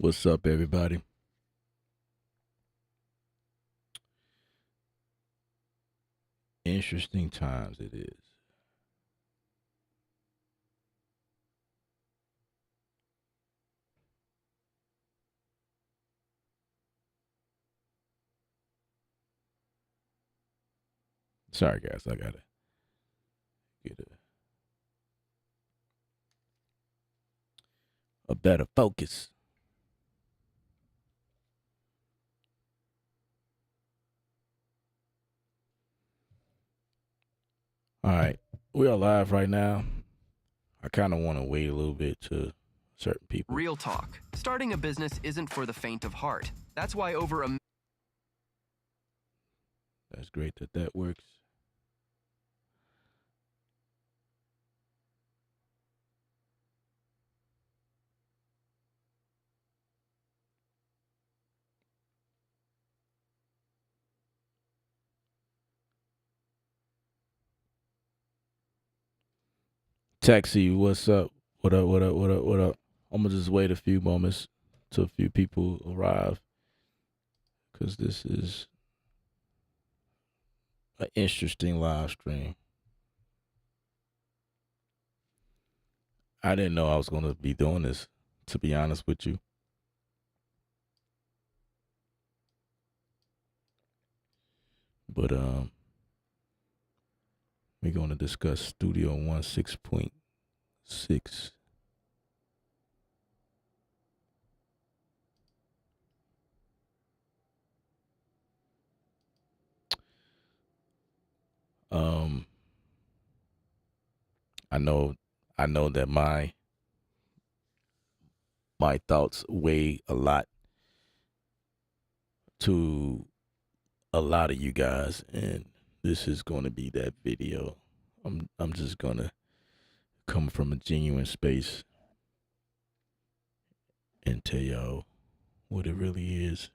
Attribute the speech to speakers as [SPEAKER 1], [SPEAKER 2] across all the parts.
[SPEAKER 1] What's up, everybody? Interesting times it is. Sorry, guys. I gotta get a better focus. All right, we are live right now. I kind of want to wait a little bit to certain people.
[SPEAKER 2] Real talk. Starting a business isn't for the faint of heart. That's why over a
[SPEAKER 1] That's great that works. Taxi, what's up? What up? What up? What up? What up? I'm gonna just wait a few moments till a few people arrive, because this is an interesting live stream. I didn't know I was gonna be doing this, to be honest with you. But we're gonna discuss Studio One 6.6. Um, I know, I know that my thoughts weigh a lot to a lot of you guys, and this is going to be that video. I'm just gonna come from a genuine space and tell y'all what it really is.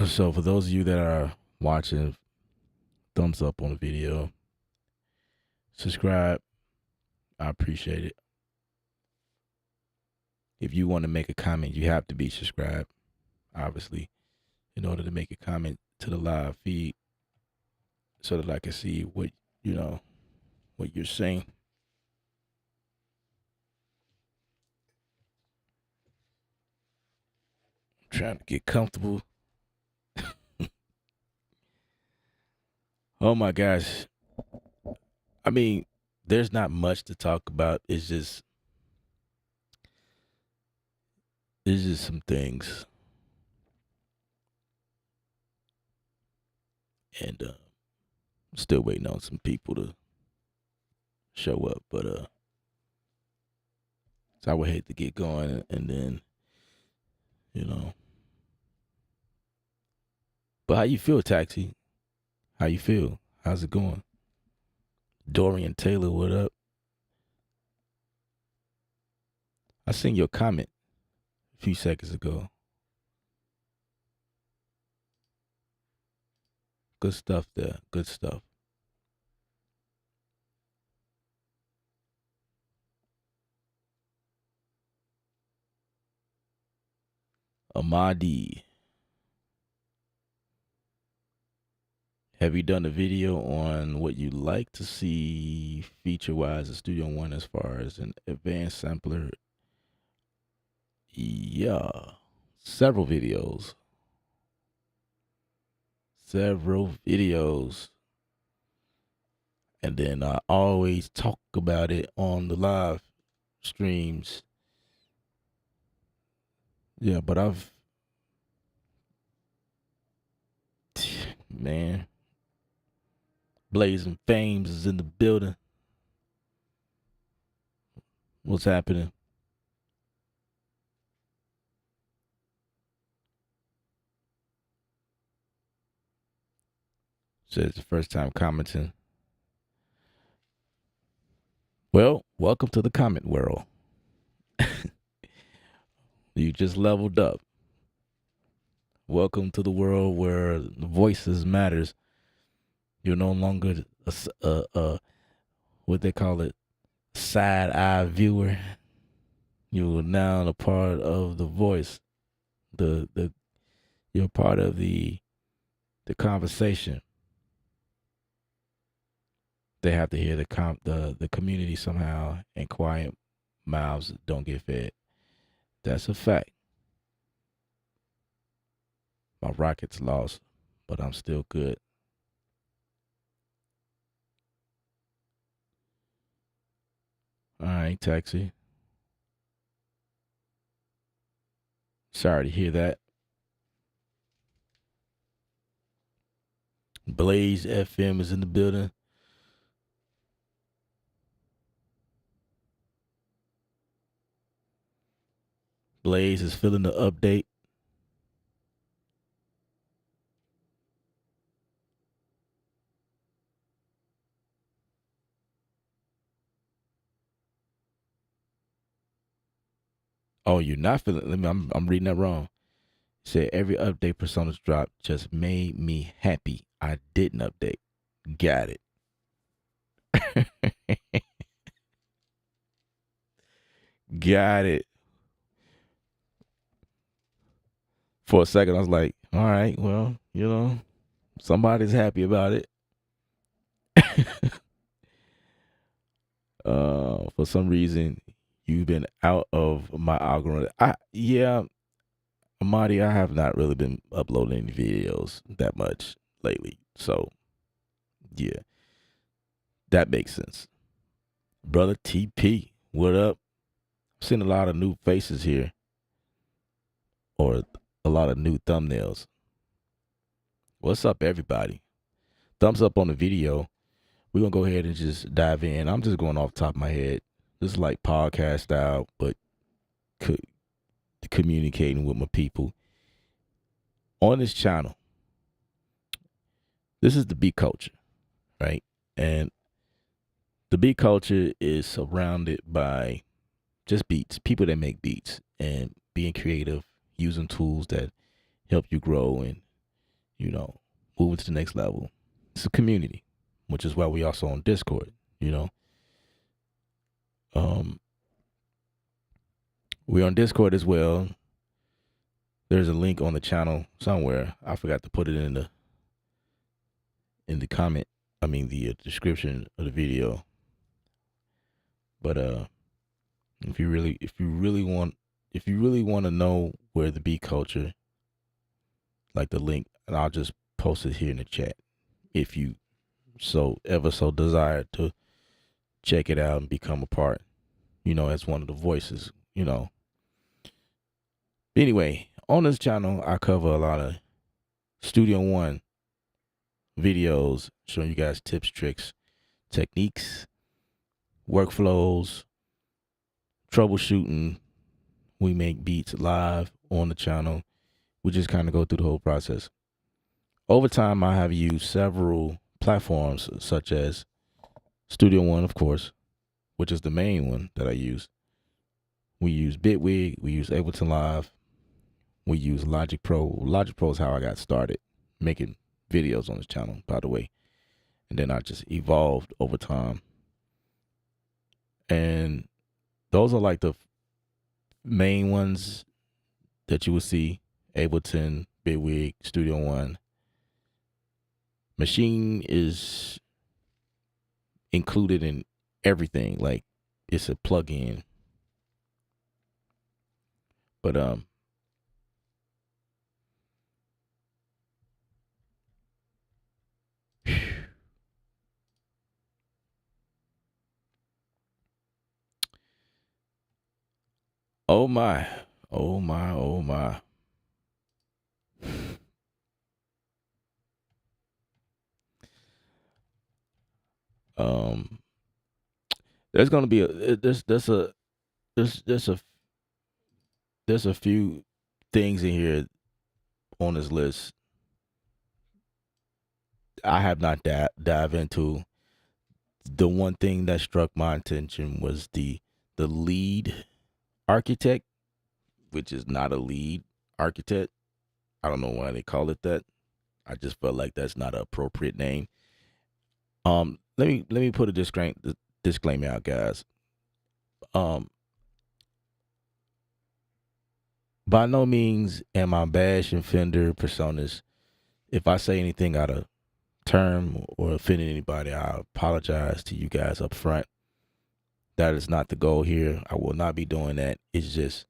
[SPEAKER 1] So for those of you that are watching, thumbs up on the video, subscribe. I appreciate it. If you want to make a comment, you have to be subscribed, obviously, in order to make a comment to the live feed so that I can see what what you're saying. I'm trying to get comfortable. Oh my gosh. I mean, there's not much to talk about. It's just some things. And still waiting on some people to show up, but so I would hate to get going and then, you know. But how you feel, Taxi? How you feel? How's it going? Dorian Taylor, what up? I seen your comment a few seconds ago. Good stuff there. Good stuff. Amadi, have you done a video on what you like to see feature-wise in Studio One as far as an advanced sampler? Yeah, several videos. Several videos. And then I always talk about it on the live streams. Yeah, but man, Blazing Fames is in the building. What's happening? Says the first time commenting. Well, welcome to the comment world. You just leveled up. Welcome to the world where voices matters. You're no longer a what they call it, side eye viewer. You are now a part of the voice. The you're part of the conversation. They have to hear the community somehow, and quiet mouths don't get fed. That's a fact. My Rockets lost, but I'm still good. All right, taxi. Sorry to hear that. Blaze FM is in the building. Blaze is feeling the update. Oh, you're not feeling. I'm reading that wrong. Said every update personas drop just made me happy. I didn't update. Got it. Got it. For a second, I was like, all right, well, somebody's happy about it. For some reason, you've been out of my algorithm. Yeah, Amadi, I have not really been uploading any videos that much lately. So, yeah, that makes sense. Brother TP, what up? I've seen a lot of new faces here, or a lot of new thumbnails. What's up, everybody? Thumbs up on the video. We're going to go ahead and just dive in. I'm just going off the top of my head. This is like podcast style, but communicating with my people on this channel. This is the beat culture, right? And the beat culture is surrounded by just beats, people that make beats and being creative, using tools that help you grow and, move to the next level. It's a community, which is why we also on Discord, Um, we're on Discord as well. There's a link on the channel somewhere. I forgot to put it in the comment. I mean the description of the video. But if you really want to know where the beat culture, like the link, and I'll just post it here in the chat. If you so desire to check it out and become a part, as one of the voices, Anyway, on this channel, I cover a lot of Studio One videos showing you guys tips, tricks, techniques, workflows, troubleshooting. We make beats live on the channel. We just kind of go through the whole process. Over time, I have used several platforms such as Studio One, of course, which is the main one that I use. We use Bitwig. We use Ableton Live. We use Logic Pro. Logic Pro is how I got started making videos on this channel, by the way. And then I just evolved over time. And those are like the main ones that you will see: Ableton, Bitwig, Studio One. Machine is included in everything, like it's a plug-in. But oh my, oh my, oh my. There's gonna be there's a few things in here on this list I have not dive into. The one thing that struck my attention was the lead architect, which is not a lead architect. I don't know why they call it that. I just felt like that's not an appropriate name. Let me put a disclaimer out, guys. by no means am I bashing Fender personas. If I say anything out of term or offended anybody, I apologize to you guys up front. That is not the goal here. I will not be doing that. It's just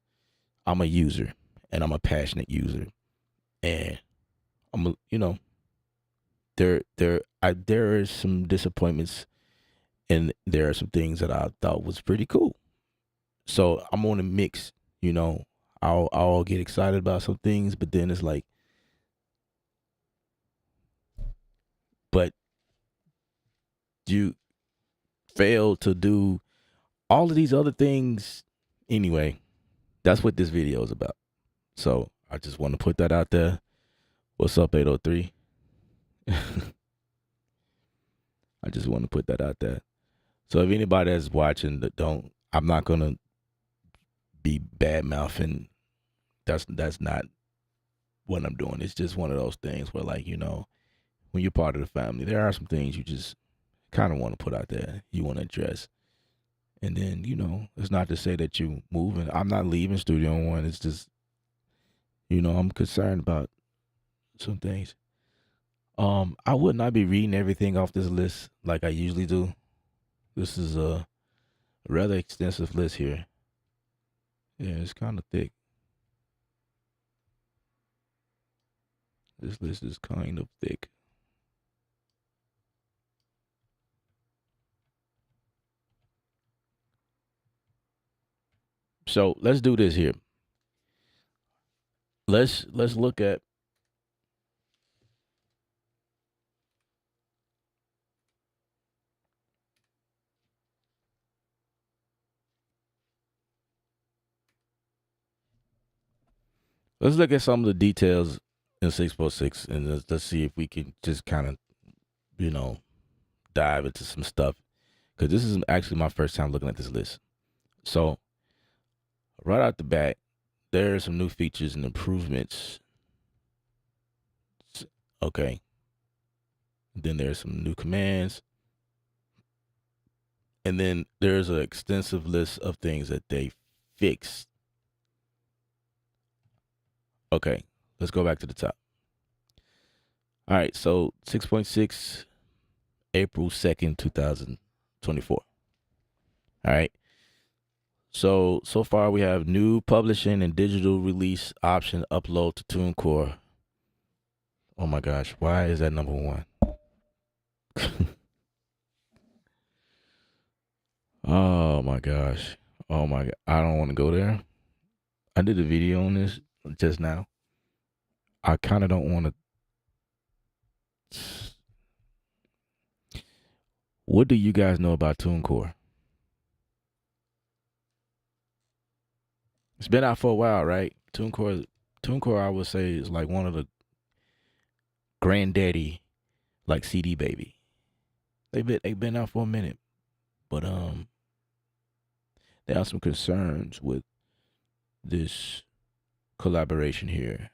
[SPEAKER 1] I'm a user and I'm a passionate user, and there is some disappointments and there are some things that I thought was pretty cool. So I'm on a mix. You know, I'll get excited about some things, but then it's like, but you failed to do all of these other things anyway. That's what this video is about. So I just want to put that out there. What's up, 803? I just want to put that out there. So if anybody that's watching that I'm not gonna be bad mouthing. That's not what I'm doing. It's just one of those things where, like, when you're part of the family, there are some things you just kind of want to put out there. You want to address. And then, it's not to say that you moving. I'm not leaving Studio One. It's just, I'm concerned about some things. I would not be reading everything off this list like I usually do. This is a rather extensive list here. Yeah, it's kind of thick. This list is kind of thick. So let's do this here. Let's look at some of the details in 646 and let's see if we can just kind of, dive into some stuff. Because this is actually my first time looking at this list. So, right out the bat, there are some new features and improvements. Okay. Then there's some new commands. And then there's an extensive list of things that they fixed. Okay, let's go back to the top. All right, so 6.6, April 2nd, 2024. All right. So far we have new publishing and digital release option upload to TuneCore. Oh my gosh, why is that number one? Oh my gosh. Oh my god. I don't want to go there. I did a video on this just now. I kind of don't want to. What do you guys know about TuneCore? It's been out for a while, right? TuneCore, I would say, is like one of the granddaddy, like CD Baby. They've been out for a minute, but there are some concerns with this collaboration here.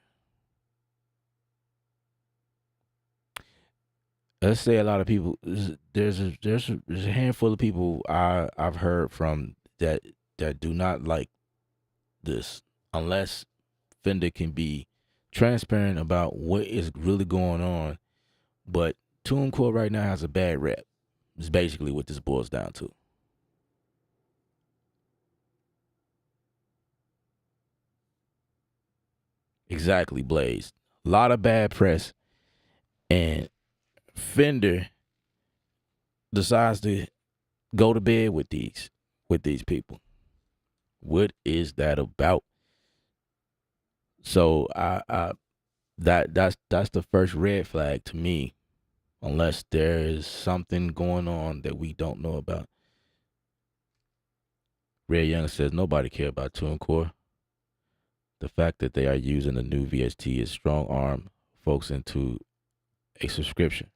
[SPEAKER 1] Let's say a lot of people. There's a handful of people I've heard from that do not like this unless Fender can be transparent about what is really going on. But TuneCore right now has a bad rep. It's basically what this boils down to. Exactly, Blaze. A lot of bad press, and Fender decides to go to bed with these people. What is that about? So that's the first red flag to me, unless there is something going on that we don't know about. Red Young says nobody care about TuneCore. The fact that they are using the new VST is strong arm folks into a subscription.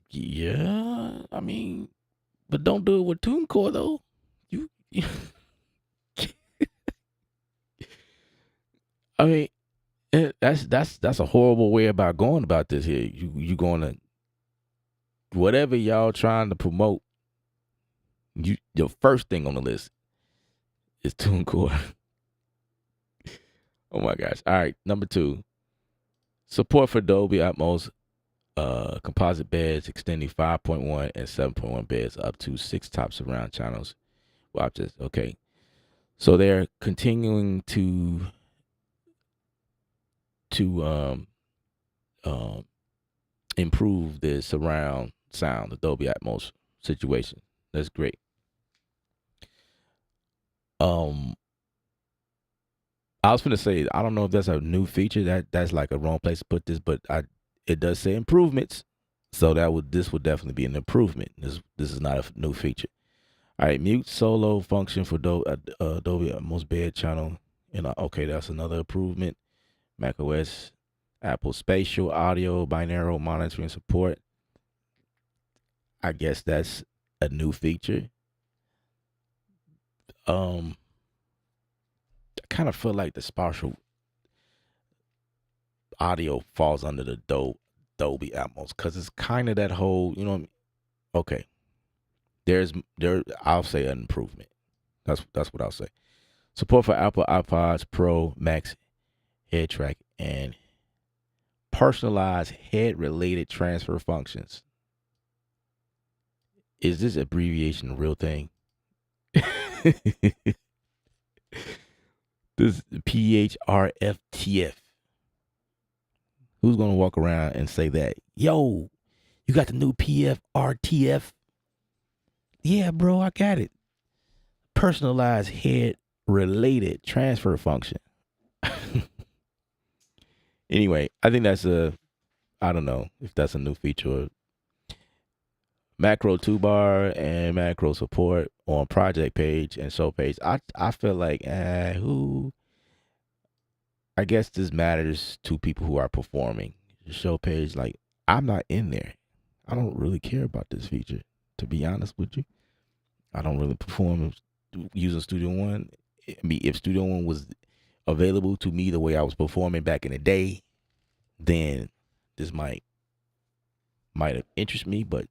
[SPEAKER 1] Yeah, I mean, but don't do it with TuneCore though. You I mean, that's a horrible way about going about this here. You going to whatever y'all trying to promote. Your first thing on the list is TuneCore. Oh my gosh. All right. Number 2, support for Dolby Atmos composite beds extending 5.1 and 7.1 beds up to 6 top surround channels. Well, just okay. So they're continuing to um improve the surround sound, the Dolby Atmos situation. That's great. Um, I was gonna say I don't know if that's a new feature. That's like a wrong place to put this, but it does say improvements, so this would definitely be an improvement. This is not a new feature. All right, mute solo function for Dolby Atmos bed channel. Okay, that's another improvement. Mac OS, Apple Spatial Audio, binaural monitoring support. I guess that's a new feature. I kind of feel like the spatial audio falls under the Dolby Atmos because it's kind of that whole, you know. Okay, there. I'll say an improvement. That's what I'll say. Support for Apple iPods Pro Max head track and personalized head-related transfer functions. Is this abbreviation a real thing? This PHRFTF. Who's gonna walk around and say that? Yo, you got the new PFRTF? Yeah, bro, I got it. Personalized head related transfer function. Anyway, I think I don't know if that's a new feature. Macro toolbar and macro support on project page and show page. I feel like who I guess this matters to people who are performing. The show page, like I'm not in there. I don't really care about this feature, to be honest with you. I don't really perform using Studio One. I mean, if Studio One was available to me the way I was performing back in the day, then this might have interested me. But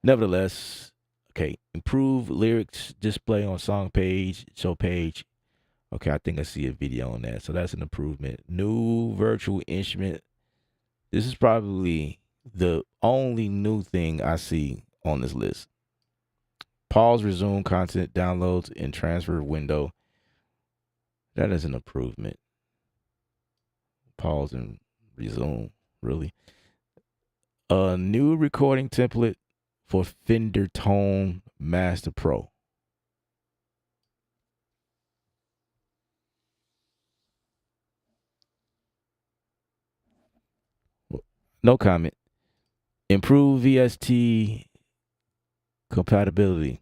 [SPEAKER 1] nevertheless, okay, improve lyrics display on song page, show page. Okay, I think I see a video on that. So that's an improvement. New virtual instrument. This is probably the only new thing I see on this list. Pause, resume content downloads in transfer window. That is an improvement. Pause and resume, really. A new recording template for Fender Tone Master Pro. No comment. Improve VST compatibility.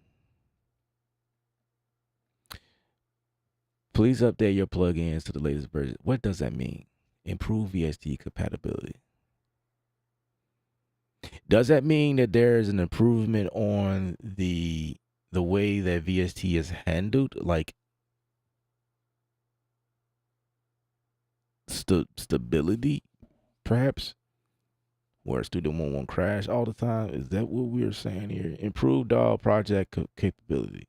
[SPEAKER 1] Please update your plugins to the latest version. What does that mean? Improve VST compatibility. Does that mean that there's an improvement on the way that VST is handled, like stability, perhaps, where Studio One won't crash all the time? Is that what we're saying here? Improved DAW project capability,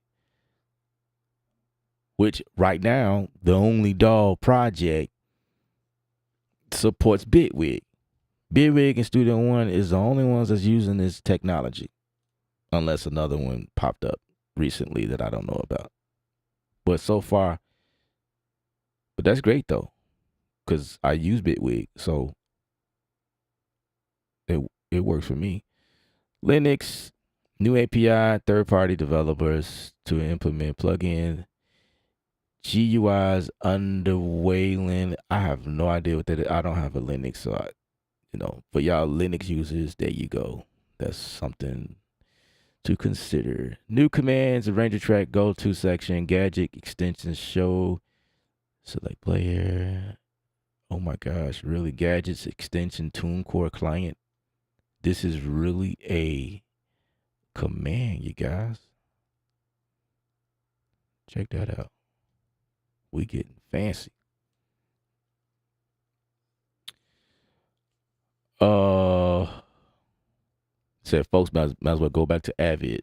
[SPEAKER 1] which right now the only DAW project supports Bitwig. Bitwig and Studio One is the only ones that's using this technology, unless another one popped up recently that I don't know about. But so far, but that's great though, because I use Bitwig, so it works for me. Linux, new API, third-party developers to implement plugin. GUIs under Wayland. I have no idea what that is. I don't have a Linux, so for y'all Linux users, there you go. That's something to consider. New commands, arranger track, go to section, gadget extensions, show, select player. Oh my gosh, really? Gadgets, extension, TuneCore client. This is really a command, you guys. Check that out. We getting fancy. Said folks might as well go back to Avid.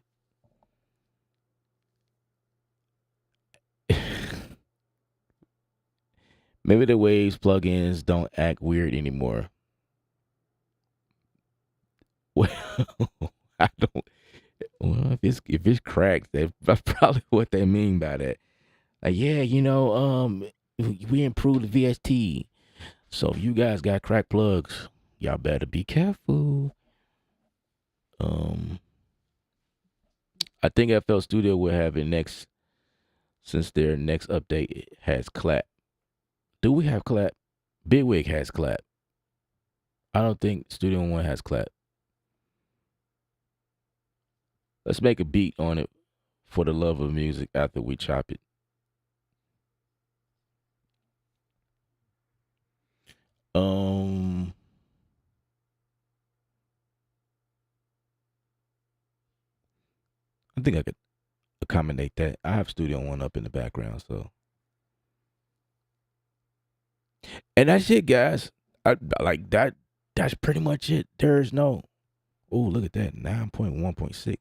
[SPEAKER 1] Maybe the Waves plugins don't act weird anymore. Well, I don't. Well, if it's cracked, that's probably what they mean by that. Like, yeah, we improved the VST. So if you guys got cracked plugs, y'all better be careful. Um, I think FL Studio will have it next since their next update has clap. Do we have clap? Bigwig has clap. I don't think Studio One has clap. Let's make a beat on it for the love of music after we chop it. Um, I think I could accommodate that. I have Studio One up in the background, so and that's it, guys. I like that. That's pretty much it. There's no. Oh, look at that, 9.1.6.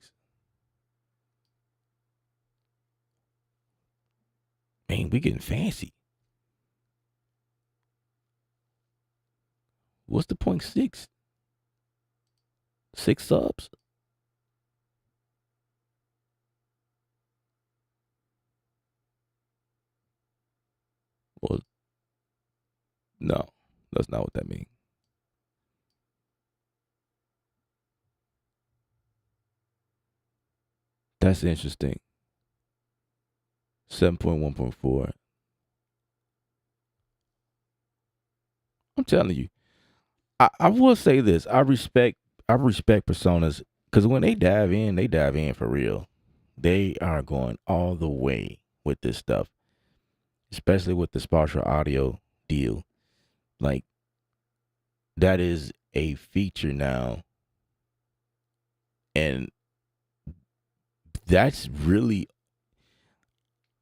[SPEAKER 1] Man, we getting fancy. What's the point six? 6 subs? Well, no, that's not what that means. That's interesting. 7.1.4. I'm telling you, I will say this. I respect personas because when they dive in for real. They are going all the way with this stuff, especially with the spatial audio deal. Like that is a feature now, and that's really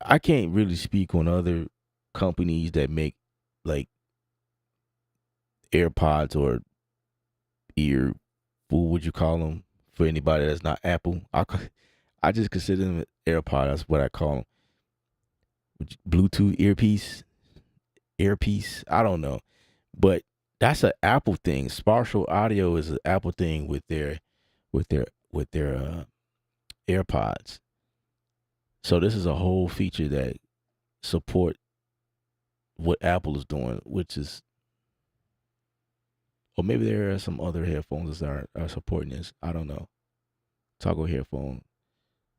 [SPEAKER 1] I can't really speak on other companies that make like AirPods or ear, what would you call them for anybody that's not Apple? I just consider them AirPod. That's what I call them. Bluetooth earpiece. I don't know, but that's an Apple thing. Spatial audio is an Apple thing with their AirPods. So this is a whole feature that support what Apple is doing, which is, or maybe there are some other headphones that are supporting this. I don't know. Toggle headphone,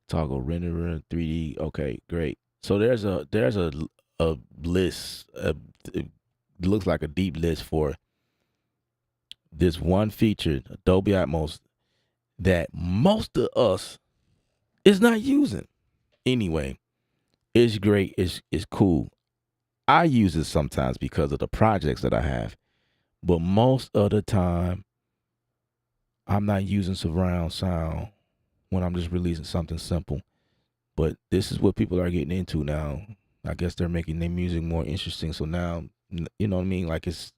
[SPEAKER 1] toggle renderer, 3D. Okay, great. So there's a list. It looks like a deep list for this one feature, Dolby Atmos, that most of us is not using. Anyway, it's great. It's cool. I use it sometimes because of the projects that I have, but most of the time I'm not using surround sound when I'm just releasing something simple. But this is what people are getting into now. I guess they're making their music more interesting. So now, you know what I mean? Like it's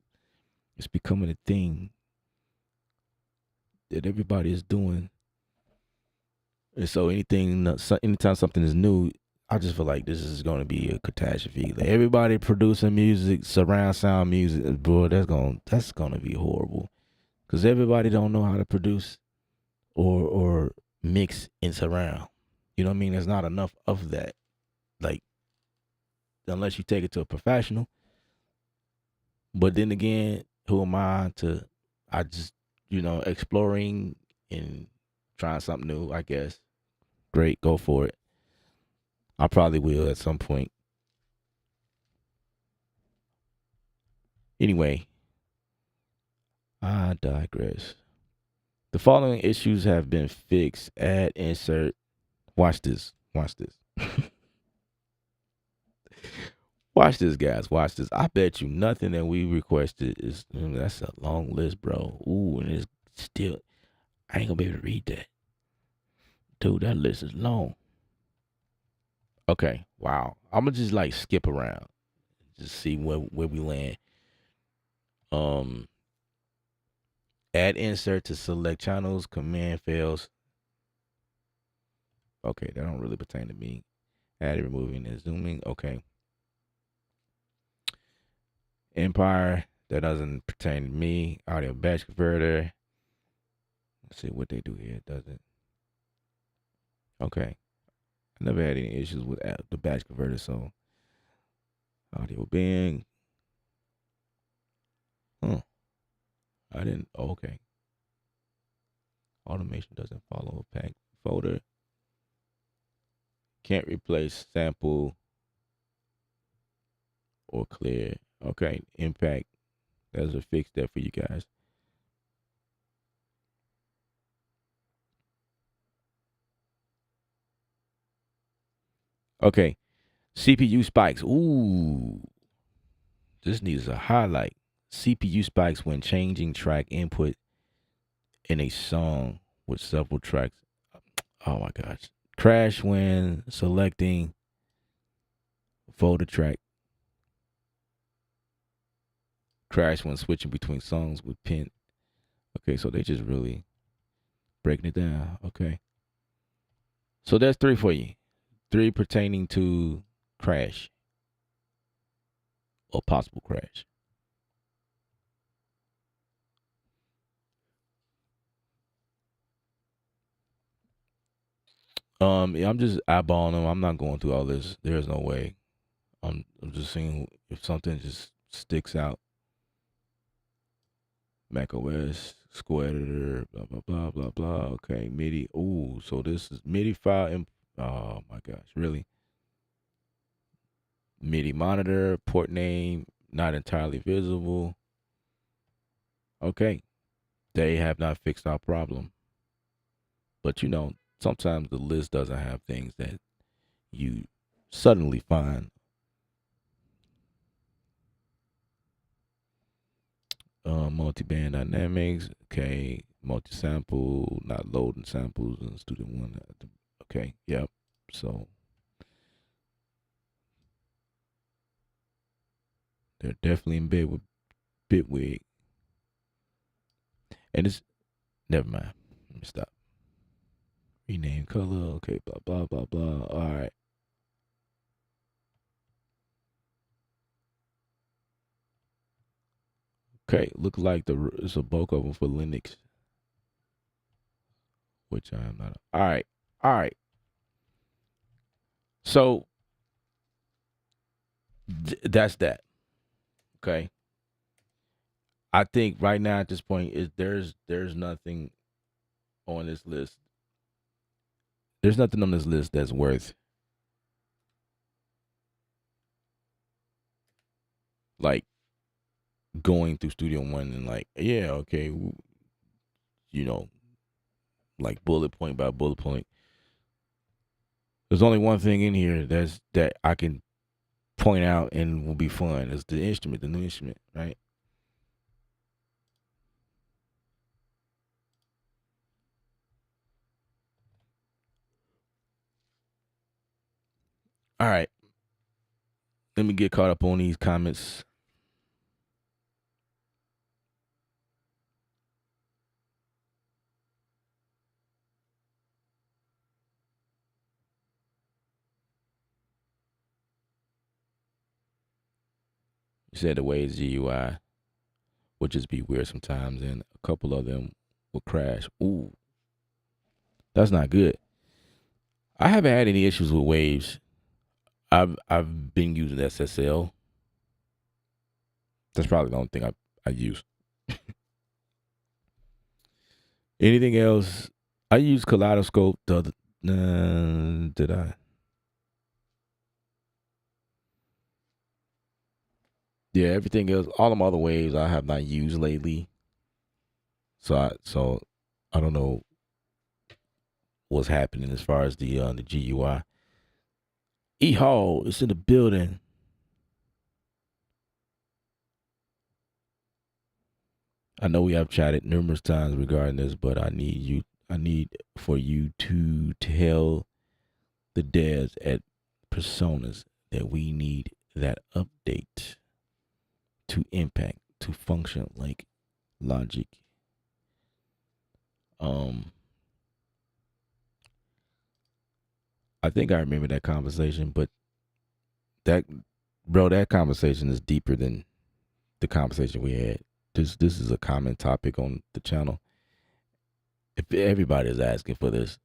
[SPEAKER 1] becoming a thing that everybody is doing. And so anytime something is new, I just feel like this is going to be a catastrophe. Like everybody producing music, surround sound music, bro, that's gonna be horrible. Cause everybody don't know how to produce or mix in surround. You know what I mean? There's not enough of that. Like unless you take it to a professional. But then again, who am I to? I just exploring and trying something new. I guess great, go for it. I probably will at some point. Anyway, I digress. The following issues have been fixed. Add insert. Watch this. Watch this. Watch this, guys. Watch this. I bet you nothing that we requested is. That's a long list, bro. Ooh, and it's still. I ain't gonna be able to read that, dude. That list is long. Okay. Wow. I'm gonna just like skip around, just see where we land. Um, add insert to select channels. Command fails. Okay, that don't really pertain to me. Add removing and zooming. Okay. Empire, that doesn't pertain to me. Audio batch converter. Let's see what they do here. It doesn't. Okay. I never had any issues with the batch converter, so audio bin. Huh. I didn't. Oh, okay. Automation doesn't follow a pack folder. Can't replace sample or clear. Okay. Impact. There's a fix there for you guys. Okay. CPU spikes. Ooh. This needs a highlight. CPU spikes when changing track input in a song with several tracks. Oh my gosh. Crash when selecting folder track. Crash when switching between songs with pin. Okay, so they just really breaking it down. Okay. So that's three for you. Three pertaining to crash or possible crash. Yeah, I'm just eyeballing them. I'm not going through all this. There's no way. I'm just seeing if something just sticks out. Mac OS, Square Editor, blah blah blah blah blah. Okay, MIDI. Ooh, so this is MIDI file. Oh my gosh, really? MIDI monitor, port name, not entirely visible. Okay, they have not fixed our problem. But you know, sometimes the list doesn't have things that you suddenly find. Multi-band dynamics. Okay, multi-sample, not loading samples in Studio One. Okay, yep. So they're definitely in bed with Bitwig, and it's never mind. Let me stop. Rename color. Okay, blah blah blah blah. All right. Okay, look like it's a bulk of them for Linux, which I am not. All right, all right. So that's that. Okay. I think right now at this point is there's nothing on this list. There's nothing on this list that's worth like going through Studio One and like, yeah, okay, you know, like bullet point by bullet point. There's only one thing in here that I can point out and will be fun. It's the instrument, the new instrument, right? All right. Let me get caught up on these comments. You said the Waves GUI would just be weird sometimes, and a couple of them will crash. Ooh, that's not good. I haven't had any issues with Waves. I've been using SSL. That's probably the only thing I use. Anything else? I use Kaleidoscope. The other, did I? Yeah, everything else, all them other waves I have not used lately. So I don't know what's happening as far as the GUI. E Hall is in the building. I know we have chatted numerous times regarding this, but I need for you to tell the devs at Personas that we need that update to impact to function like Logic. Um, I think I remember that conversation, but that bro, that conversation is deeper than the conversation we had. This is a common topic on the channel. If everybody is asking for this,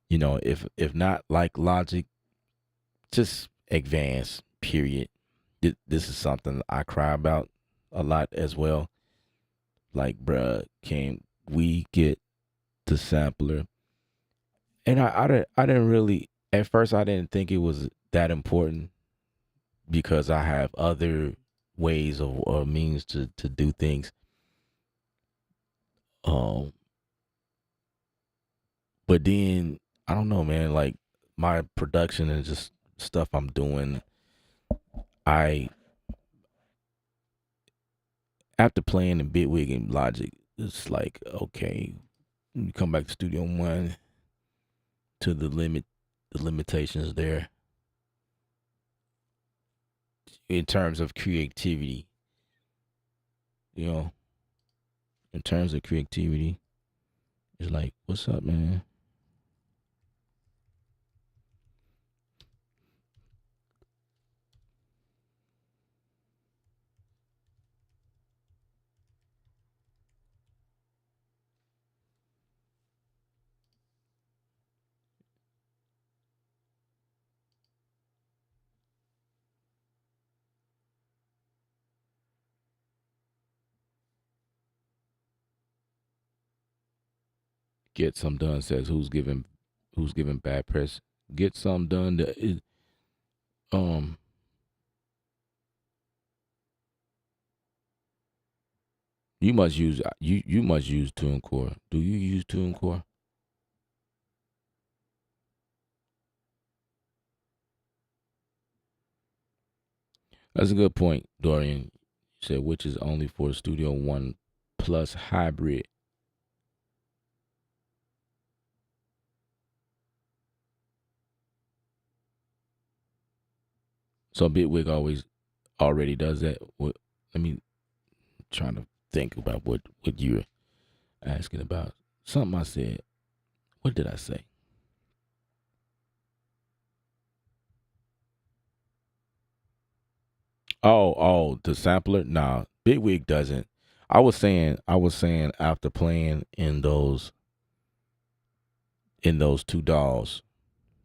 [SPEAKER 1] if not like Logic, just advance. Period. This is something I cry about a lot as well. Like, bruh, can we get the sampler? And I didn't really at first I didn't think it was that important because I have other ways of or means to do things. Um, but then I don't know, man. Like my production and just stuff I'm doing, I after playing in Bitwig and Logic, it's like okay, you come back to Studio One to the limitations there in terms of creativity. You know, in terms of creativity, it's like, what's up, man? Get some done says who's giving bad press. Get some done. Um, you must use TuneCore. Do you use TuneCore? That's a good point, Dorian. You said which is only for Studio One plus hybrid. So Bitwig already does that. What? Let me trying to think about what you're asking about. Something I said. What did I say? The sampler. Nah, Bitwig doesn't. I was saying after playing in those two dolls,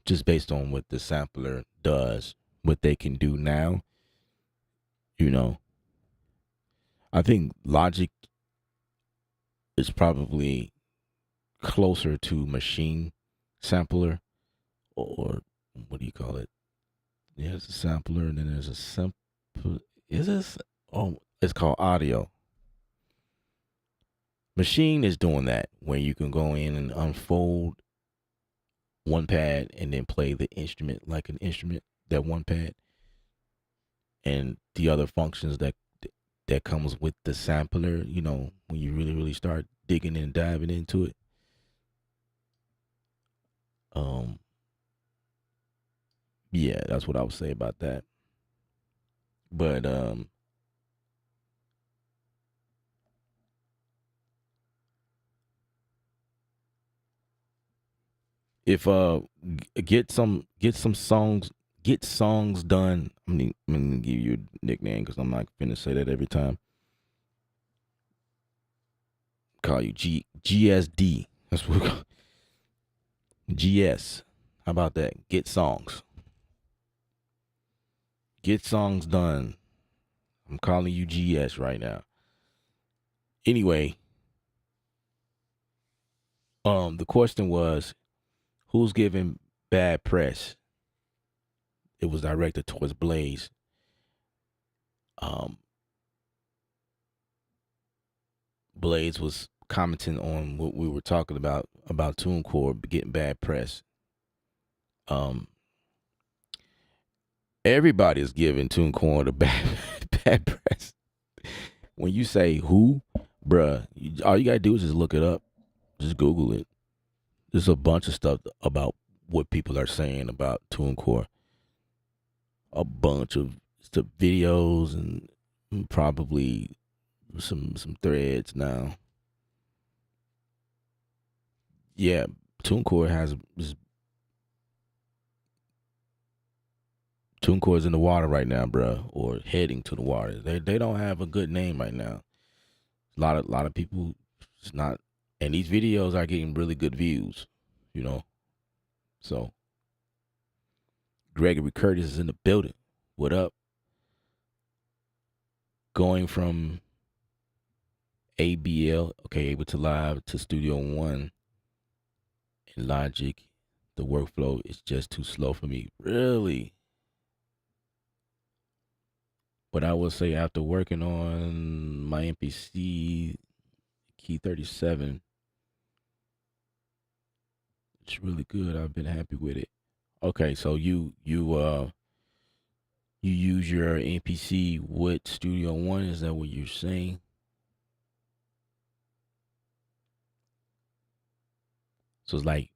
[SPEAKER 1] just based on what the sampler does, what they can do now. You know, I think Logic is probably closer to machine sampler or what do you call it? There's a sampler and then there's a sample. Is this? Oh, it's called audio. Machine is doing that where you can go in and unfold one pad and then play the instrument like an instrument, that one pad, and the other functions that comes with the sampler. When you really start digging and diving into it. Um, yeah, that's what I would say about that. But if get some songs get songs done. I'm gonna give you a nickname because I'm not gonna say that every time. Call you GSD. That's what we call GS. How about that? Get songs. Get songs done. I'm calling you GS right now. Anyway, the question was who's giving bad press? It was directed towards Blaze. Um, Blaze was commenting on what we were talking about TuneCore getting bad press. Um, Everybody is giving TuneCore the bad press. When you say who, bruh, all you gotta do is just look it up. Just Google it. There's a bunch of stuff about what people are saying about TuneCore. A bunch of the videos and probably some threads now. Yeah, TuneCore has TuneCore is in the water right now, bro, or heading to the water. They don't have a good name right now. A lot of people, it's not, and these videos are getting really good views, you know. So Gregory Curtis is in the building. What up? Going from ABL, okay, able to live to Studio One in Logic. The workflow is just too slow for me. Really? But I will say after working on my MPC Key 37, it's really good. I've been happy with it. Okay, so you use your MPC with Studio One, is that what you're saying? So it's like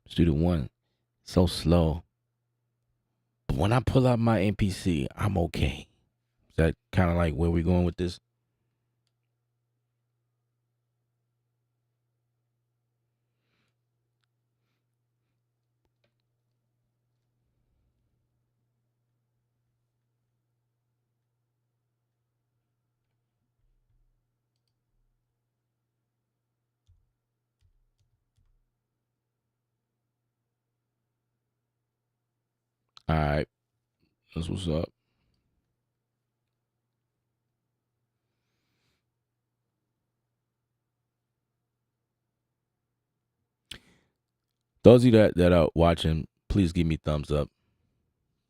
[SPEAKER 1] Studio One, so slow. But when I pull out my MPC, I'm okay. Is that kind of like where we're going with this? All right, that's what's up. Those of you that are watching, please give me thumbs up.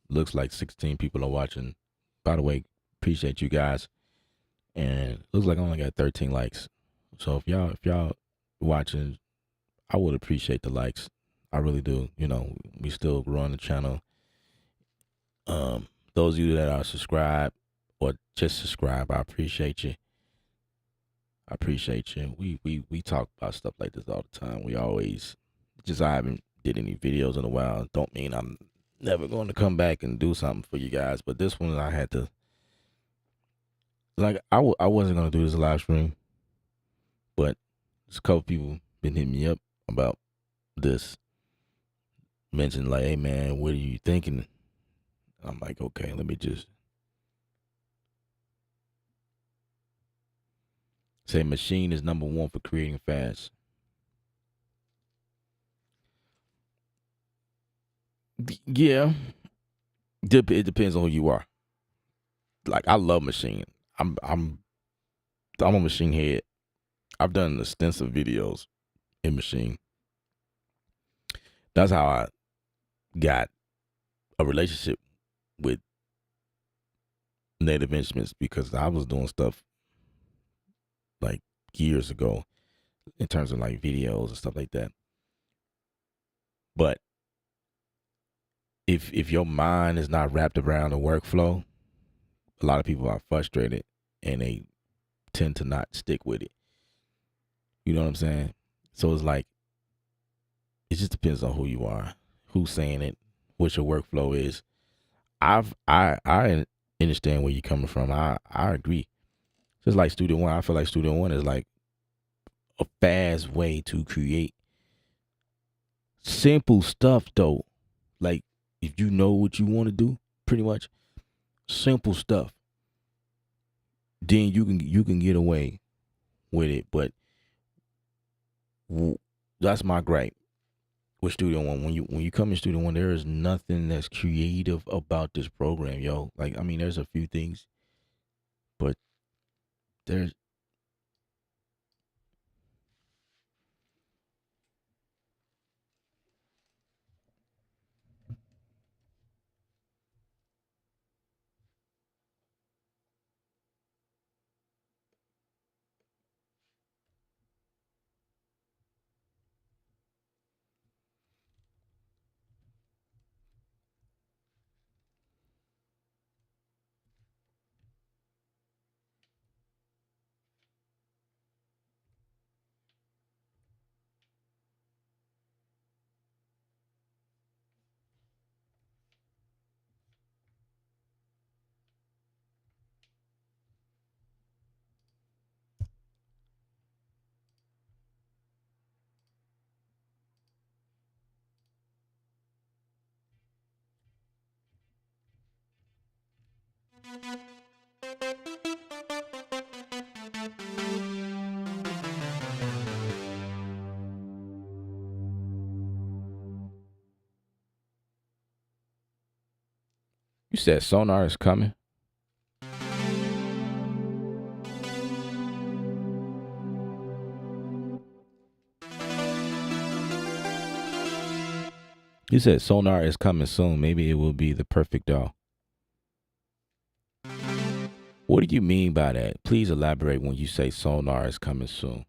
[SPEAKER 1] Looks like 16 people are watching. By the way, appreciate you guys. And looks like I only got 13 likes. So if y'all watching, I would appreciate the likes. I really do. You know, we still growing the channel. Those of you that are subscribed or just subscribe, I appreciate you. I appreciate you. We talk about stuff like this all the time. We always just I haven't did any videos in a while. Don't mean I'm never going to come back and do something for you guys. But this one I had to like I wasn't gonna do this live stream, but just a couple people been hitting me up about this. Mentioned like, hey man, what are you thinking? I'm like, okay, let me just say machine is number one for creating fast. Yeah, it depends on who you are. Like I love machine. I'm I'm I'm a machine head. I've done extensive videos in machine. That's how I got a relationship with Native Instruments because I was doing stuff like years ago in terms of like videos and stuff like that. But if your mind is not wrapped around the workflow, a lot of people are frustrated and they tend to not stick with it. You know what I'm saying? So it's like it just depends on who you are, who's saying it, what your workflow is. I understand where you're coming from. I agree. Just like Studio One, I feel like Studio One is like a fast way to create simple stuff though. Like if you know what you want to do, pretty much simple stuff, then you can get away with it. But that's my gripe with Studio One. When you come in Studio One, there is nothing that's creative about this program, yo. Like I mean, there's a few things, but there's You said Sonar is coming. You said Sonar is coming soon. Maybe it will be the perfect doll. What do you mean by that? Please elaborate when you say Sonar is coming soon.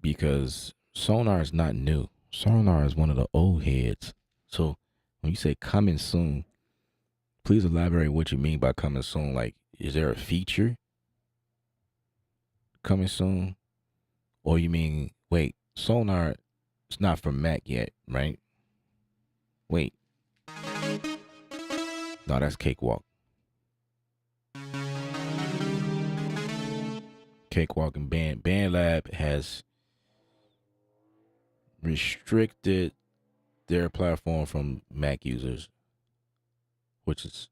[SPEAKER 1] Because Sonar is not new. Sonar is one of the old heads. So when you say coming soon, please elaborate what you mean by coming soon. Like, is there a feature coming soon? Or you mean, wait, Sonar is not from Mac yet, right? Wait. No, that's Cakewalk. Cakewalk and Band Lab has restricted their platform from Mac users, which is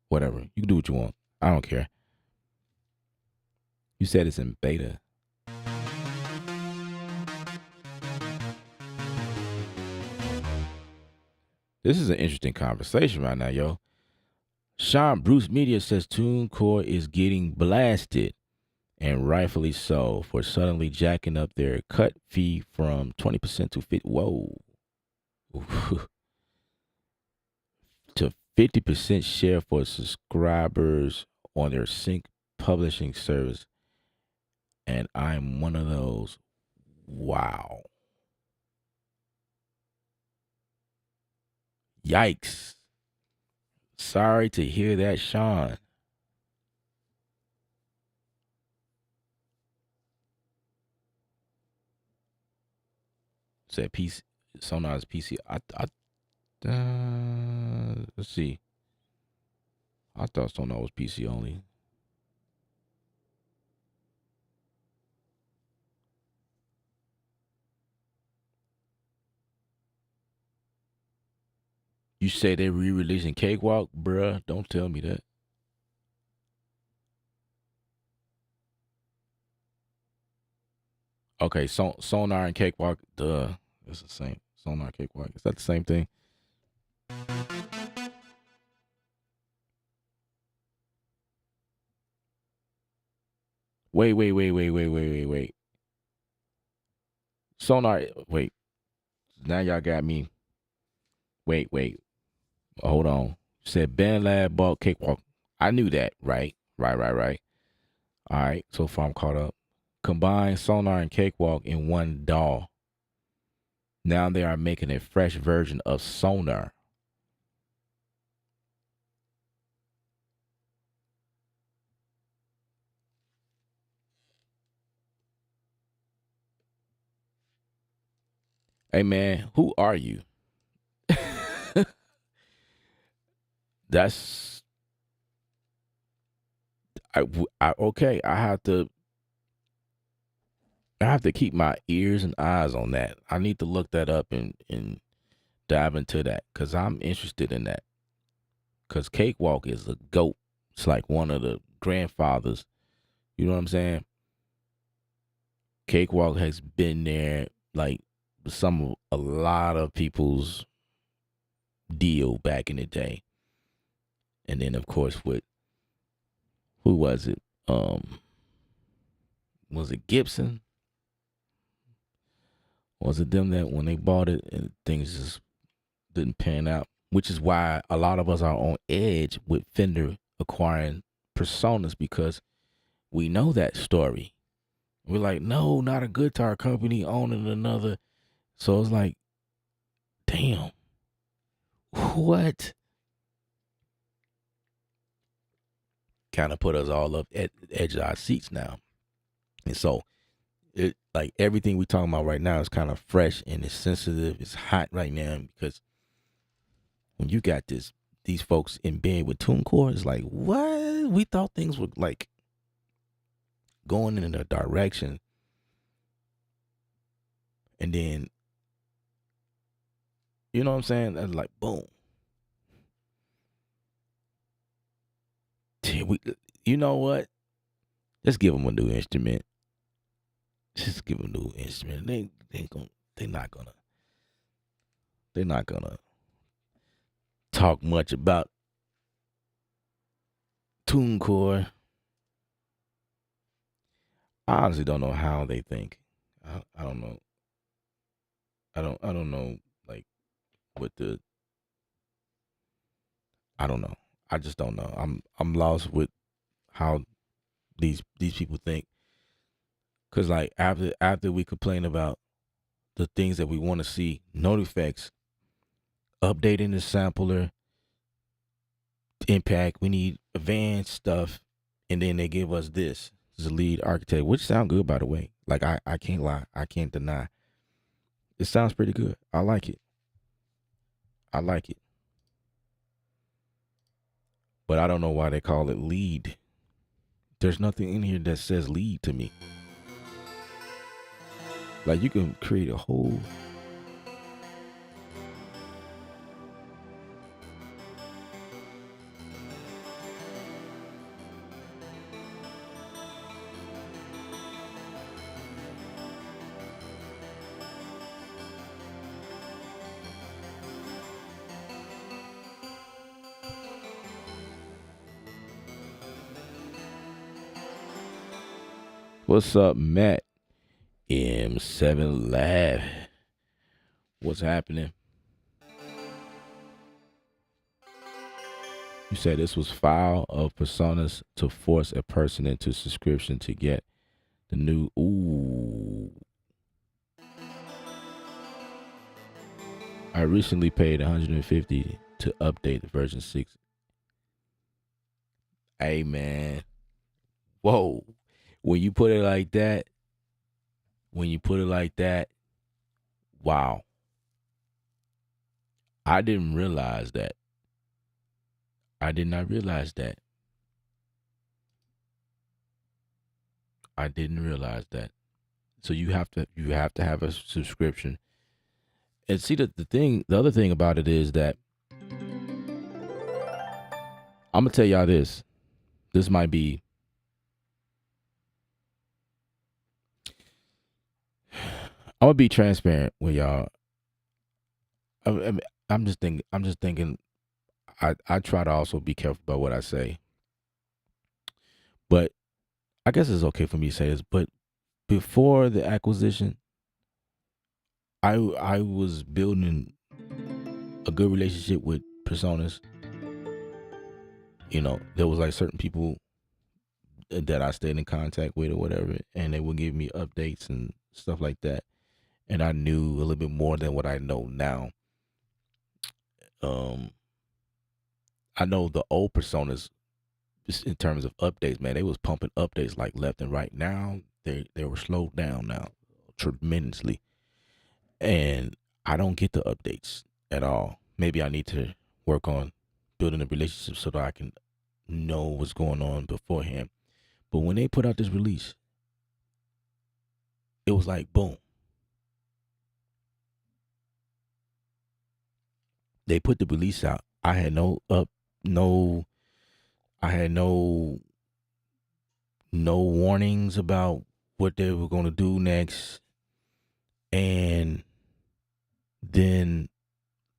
[SPEAKER 1] whatever. You can do what you want. I don't care. You said it's in beta. This is an interesting conversation right now, yo. Sean Bruce Media says TuneCore is getting blasted, and rightfully so, for suddenly jacking up their cut fee from 20% to 50. Whoa. To 50% share for subscribers on their sync publishing service. And I'm one of those. Wow. Yikes. Sorry to hear that, Sean. Said PC, Sonar's PC. Let's see. I thought Sonar was PC only. You say they're re-releasing Cakewalk, bruh? Don't tell me that. Okay, Sonar and Cakewalk, duh. It's the same. Sonar, Cakewalk. Is that the same thing? Wait. Sonar, wait. Now y'all got me. Wait. Hold on. You said Band Lab bought Cakewalk. I knew that, right? Right. All right, so far I'm caught up. Combine Sonar and Cakewalk in one doll. Now they are making a fresh version of Sonar. Hey man, who are you? That's okay. I have to keep my ears and eyes on that. I need to look that up and dive into that because I'm interested in that. Because Cakewalk is a goat. It's like one of the grandfathers. You know what I'm saying? Cakewalk has been there, like a lot of people's deal back in the day. And then of course with who was it? Was it Gibson? Was it them that when they bought it and things just didn't pan out? Which is why a lot of us are on edge with Fender acquiring Personas because we know that story. We're like, no, not a guitar company owning another. So it's like, damn, what? Kind of put us all up at the edge of our seats now. And so it like everything we talking about right now is kind of fresh and it's sensitive. It's hot right now because when you got these folks in bed with TuneCore, it's like, what? We thought things were like going in a direction. And then, you know what I'm saying? That's like, boom. we, you know what? Let's give them a new instrument. Just give them a new instrument. They're not gonna they're not gonna talk much about TuneCore. I honestly don't know how they think. I don't know. I don't know like what the I don't know. I just don't know. I'm lost with how these people think. Cause like after we complain about the things that we want to see, note effects, updating the sampler, impact, we need advanced stuff, and then they give us this as a lead architect, which sound good by the way. Like I can't lie, I can't deny. It sounds pretty good. I like it. I like it. But I don't know why they call it lead. There's nothing in here that says lead to me. Like you can create a whole What's up, Matt? M7 Lab. What's happening? You said this was file of personas to force a person into subscription to get the new. Ooh. I recently paid $150 to update the version 6. Hey, man. Whoa. When you put it like that, wow. I didn't realize that. I did not realize that. I didn't realize that. So you have to have a subscription. And see the other thing about it is that I'm gonna tell y'all this. This might be I'm gonna be transparent with y'all. I'm just thinking I try to also be careful about what I say. But I guess it's okay for me to say this, but before the acquisition, I was building a good relationship with personas. You know, there was like certain people that I stayed in contact with or whatever, and they would give me updates and stuff like that. And I knew a little bit more than what I know now. I know the old personas, just in terms of updates, man, they was pumping updates like left and right. Now they were slowed down now tremendously, and I don't get the updates at all. Maybe I need to work on building a relationship so that I can know what's going on beforehand. But when they put out this release, it was like boom. They put the release out. I had no warnings about what they were going to do next. And then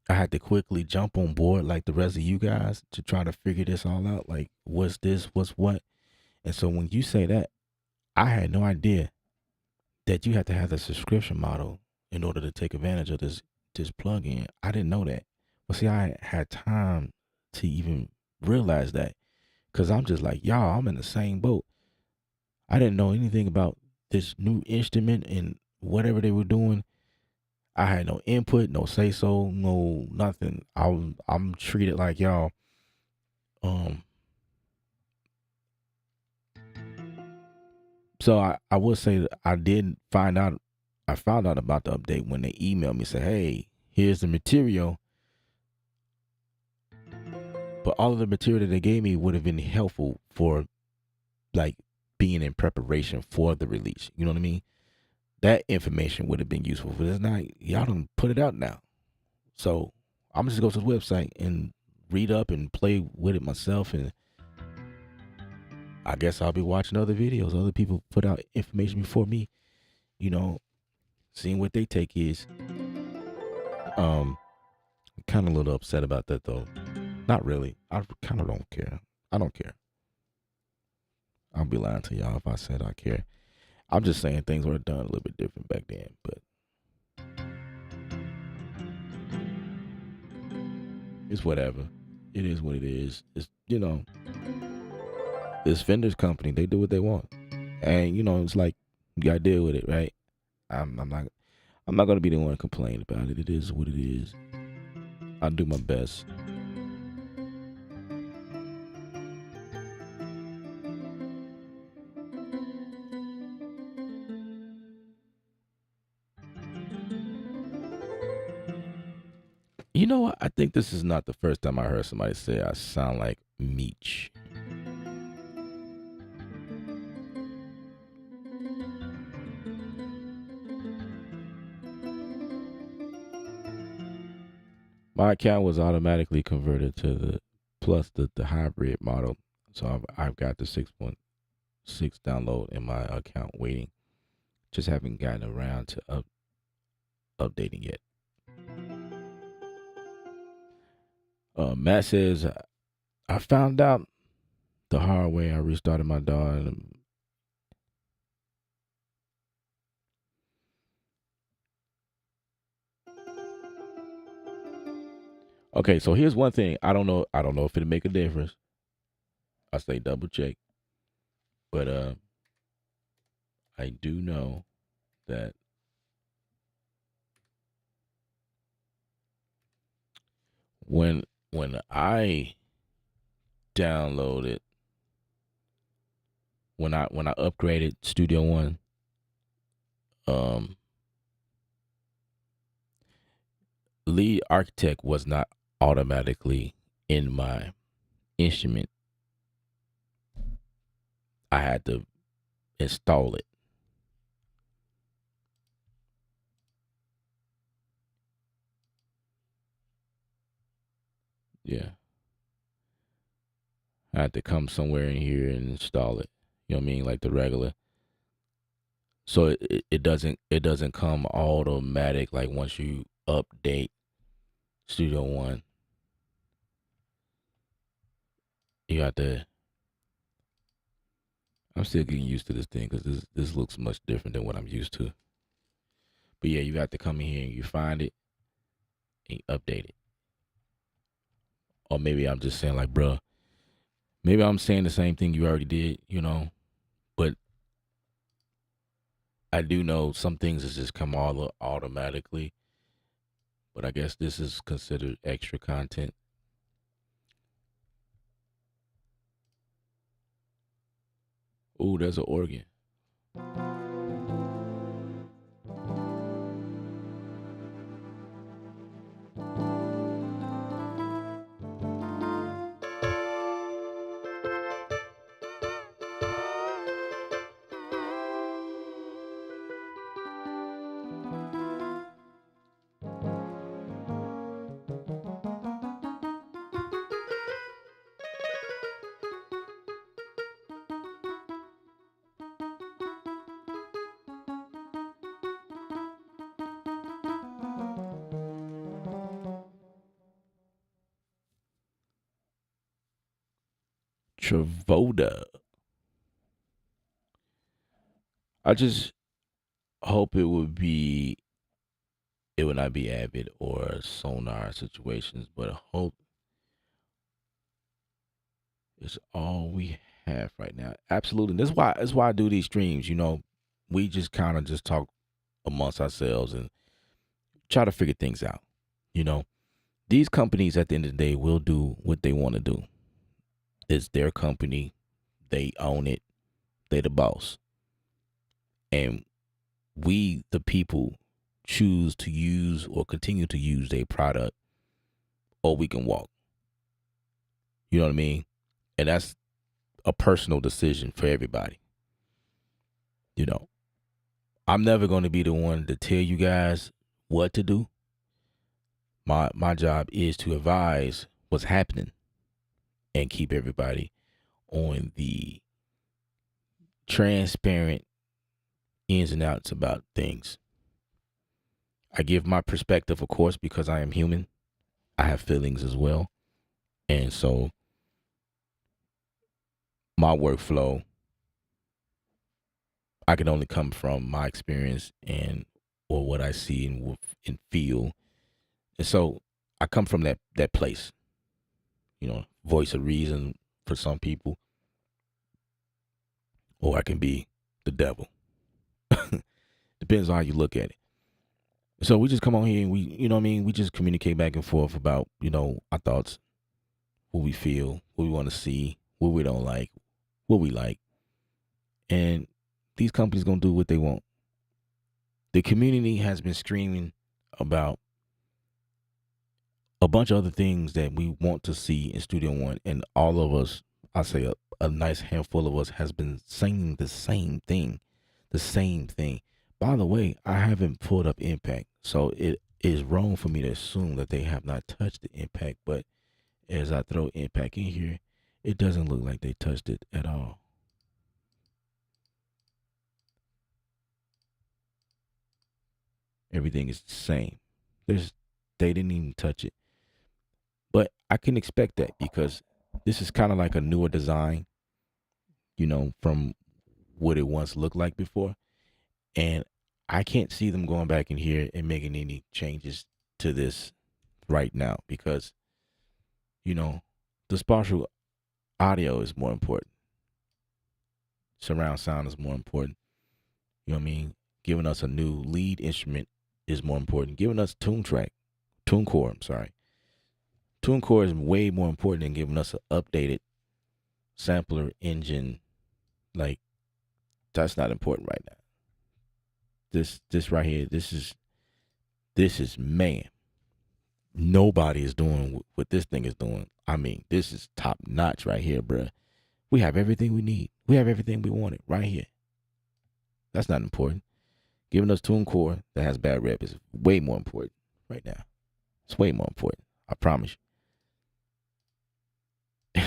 [SPEAKER 1] I had to quickly jump on board like the rest of you guys to try to figure this all out. Like, what's this? What's what? And so when you say that, I had no idea that you had to have the subscription model in order to take advantage of this plugin. I didn't know that. Well, see, I had time to even realize that because I'm just like, y'all, I'm in the same boat. I didn't know anything about this new instrument and whatever they were doing. I had no input, no say so, no nothing. I'm treated like y'all. So I would say that I found out about the update when they emailed me and said, hey, here's the material. But all of the material that they gave me would have been helpful for like being in preparation for the release. You know what I mean? That information would have been useful, but it's not. Y'all don't put it out now. So I'm just go to the website and read up and play with it myself. And I guess I'll be watching other videos. Other people put out information before me. You know, seeing what they take is. Um, kind of a little upset about that though. Not really. I kind of don't care. I don't care. I'll be lying to y'all if I said I care. I'm just saying things were done a little bit different back then, but it's whatever. It is what it is. It's this vendors company. They do what they want, and it's like you gotta deal with it, right? I'm not. I'm not gonna be the one to complain about it. It is what it is. I'll do my best. You know what? I think this is not the first time I heard somebody say I sound like Meech. My account was automatically converted to the plus the hybrid model, so I've got the 6.6 download in my account waiting. Just haven't gotten around to updating yet. Matt says I found out the hard way. I restarted my DAW and okay, so here's one thing. I don't know. I don't know if it'll make a difference. I say double check, but I do know that when I downloaded when I upgraded Studio One, um, lead architect was not automatically in my instrument. I had to install it. Yeah, I had to come somewhere in here and install it. You know what I mean, like the regular. So it doesn't come automatic like once you update Studio One. You have to. I'm still getting used to this thing because this looks much different than what I'm used to. But yeah, you have to come in here and you find it and you update it. Or maybe I'm just saying like, bruh, maybe I'm saying the same thing you already did. But I do know some things has just come all automatically. But I guess this is considered extra content. Ooh, there's an organ. Travoda. I just hope it would not be Avid or Sonar situations, but I hope it's all we have right now. Absolutely. That's why I do these streams. We just kind of just talk amongst ourselves and try to figure things out. You know, these companies at the end of the day will do what they want to do. It's their company. They own it. They the boss. And we, the people, choose to use or continue to use their product or we can walk. You know what I mean? And that's a personal decision for everybody. You know, I'm never going to be the one to tell you guys what to do. My job is to advise what's happening and keep everybody on the transparent ins and outs about things. I give my perspective, of course, because I am human. I have feelings as well. And so my workflow, I can only come from my experience and or what I see and feel. And so I come from that place, voice of reason for some people, or I can be the devil. Depends on how you look at it. So we just come on here and we just communicate back and forth about, our thoughts, what we feel, what we want to see, what we don't like, what we like. And these companies going to do what they want. The community has been screaming about a bunch of other things that we want to see in Studio One. And all of us, I say a nice handful of us has been saying the same thing. The same thing. By the way, I haven't pulled up Impact. So it is wrong for me to assume that they have not touched the Impact. But as I throw Impact in here, it doesn't look like they touched it at all. Everything is the same. They didn't even touch it. But I can expect that because this is kind of like a newer design, from what it once looked like before. And I can't see them going back in here and making any changes to this right now because, the spatial audio is more important. Surround sound is more important. You know what I mean? Giving us a new lead instrument is more important. Giving us TuneCore, I'm sorry. TuneCore is way more important than giving us an updated sampler engine. Like, that's not important right now. This right here, this is man. Nobody is doing what this thing is doing. I mean, this is top notch right here, bruh. We have everything we need. We have everything we wanted right here. That's not important. Giving us TuneCore that has bad rep is way more important right now. It's way more important. I promise you.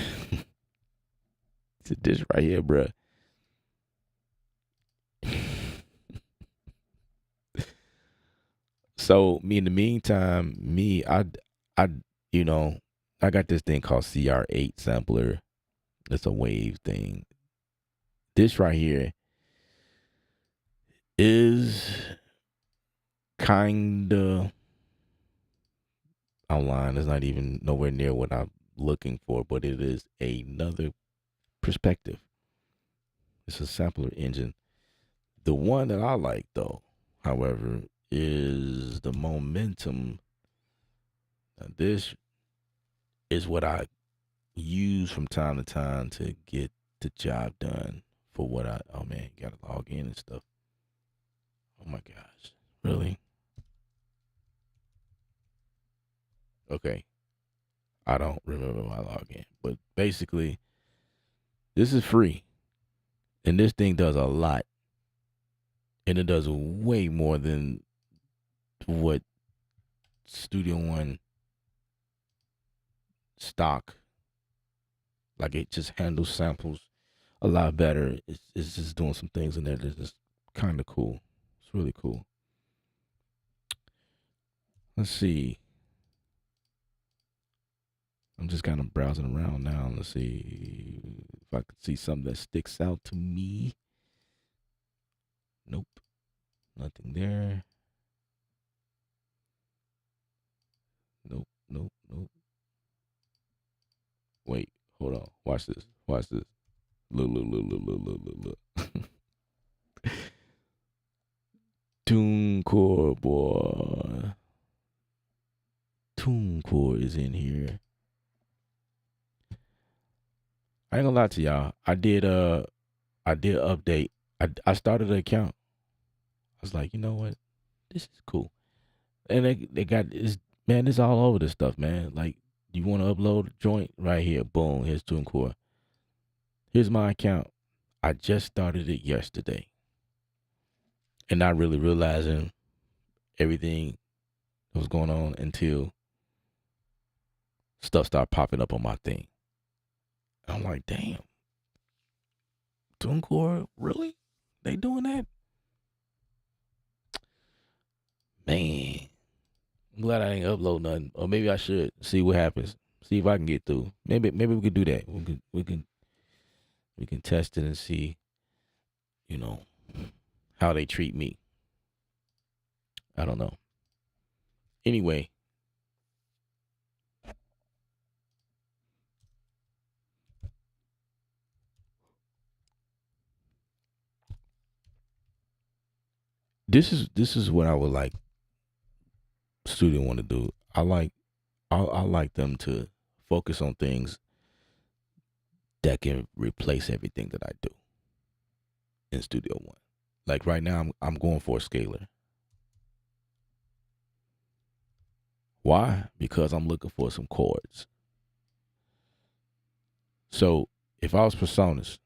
[SPEAKER 1] It's this right here, bruh. So in the meantime, I I got this thing called CR8 sampler. It's a wave thing. This right here is kinda online. It's not even nowhere near what I'm looking for, but it is another perspective. It's a sampler engine. The one that I like though, however, is the Momentum. Now, this is what I use from time to time to get the job done for what oh man, you gotta log in and stuff. Oh my gosh. Really? Okay. I don't remember my login. But basically, this is free. And this thing does a lot. And it does way more than what Studio One stock. Like it just handles samples a lot better. It's just doing some things in there that's just kind of cool. It's really cool. Let's see. I'm just kind of browsing around now. Let's see if I can see something that sticks out to me. Nope. Nothing there. Nope, nope, nope. Wait, hold on. Watch this. Watch this. Look. TuneCore, boy. TuneCore is in here. I ain't gonna lie to y'all. I did update. I started an account. I was like, you know what? This is cool. And they got this, man, it's all over this stuff, man. Like, you want to upload a joint right here. Boom, here's TuneCore. Here's my account. I just started it yesterday. And not really realizing everything that was going on until stuff started popping up on my thing. And I'm like, damn. TuneCore, really? They doing that? Man, I'm glad I ain't upload nothing. Or maybe I should see what happens. See if I can get through. Maybe we could do that. We can test it and see, you know, how they treat me. I don't know. Anyway, this is what I would like student want to do. I like them to focus on things that can replace everything that I do in Studio One. Like right now, I'm going for a scalar. Why? Because I'm looking for some chords. So if I was Personas,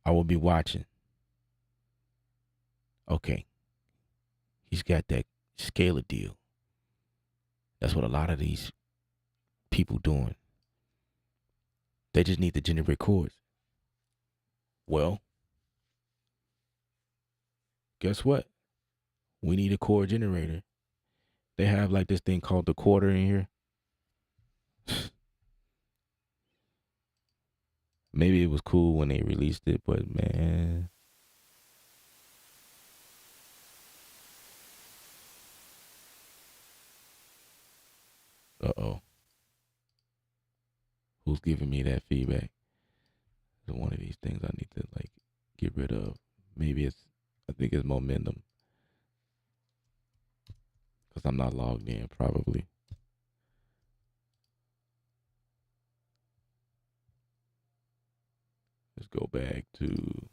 [SPEAKER 1] I would be watching. Okay, he's got that scalar deal. That's what a lot of these people doing. They just need to generate chords. Well, guess what? We need a chord generator. They have like this thing called the quarter in here. Maybe it was cool when they released it, but man, uh-oh. Who's giving me that feedback? It's one of these things I need to like get rid of. Maybe I think it's momentum because I'm not logged in probably. Let's go back to,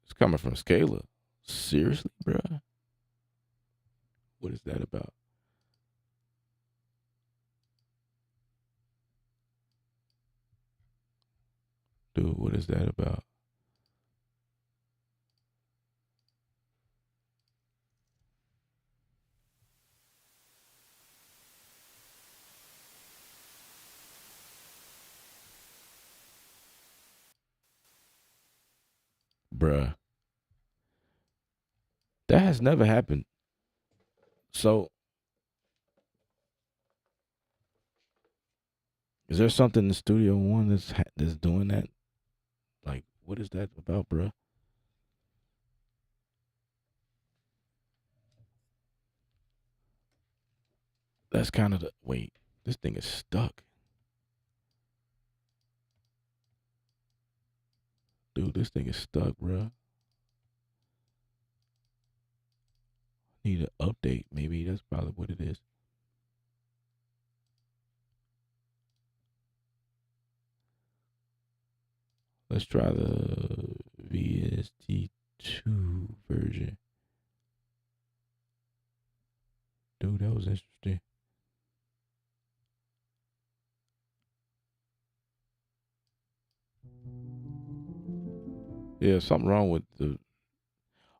[SPEAKER 1] it's coming from Scala. Seriously, bruh? What is that about? Dude, what is that about? Bruh. That has never happened. So, is there something in Studio One that's doing that? Like, what is that about, bruh? That's kind of the wait. This thing is stuck, dude. This thing is stuck, bruh. Need an update. Maybe that's probably what it is. Let's try the VST2 version. Dude, that was interesting. Yeah, something wrong with the.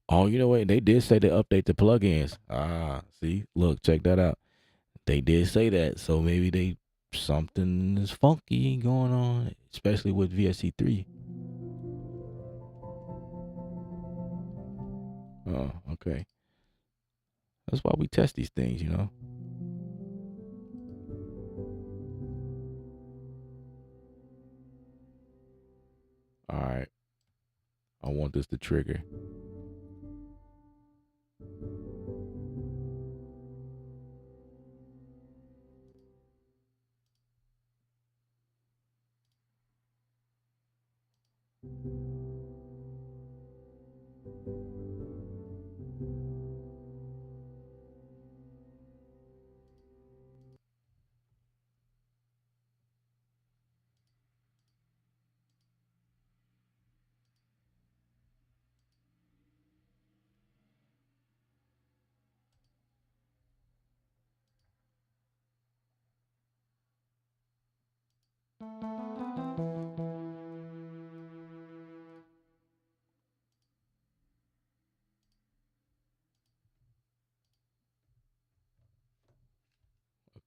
[SPEAKER 1] Oh, you know what? They did say they update the plugins. Ah, see, look, check that out. They did say that, so maybe they something is funky going on, especially with VSC3. Oh, okay. That's why we test these things, you know. All right, I want this to trigger.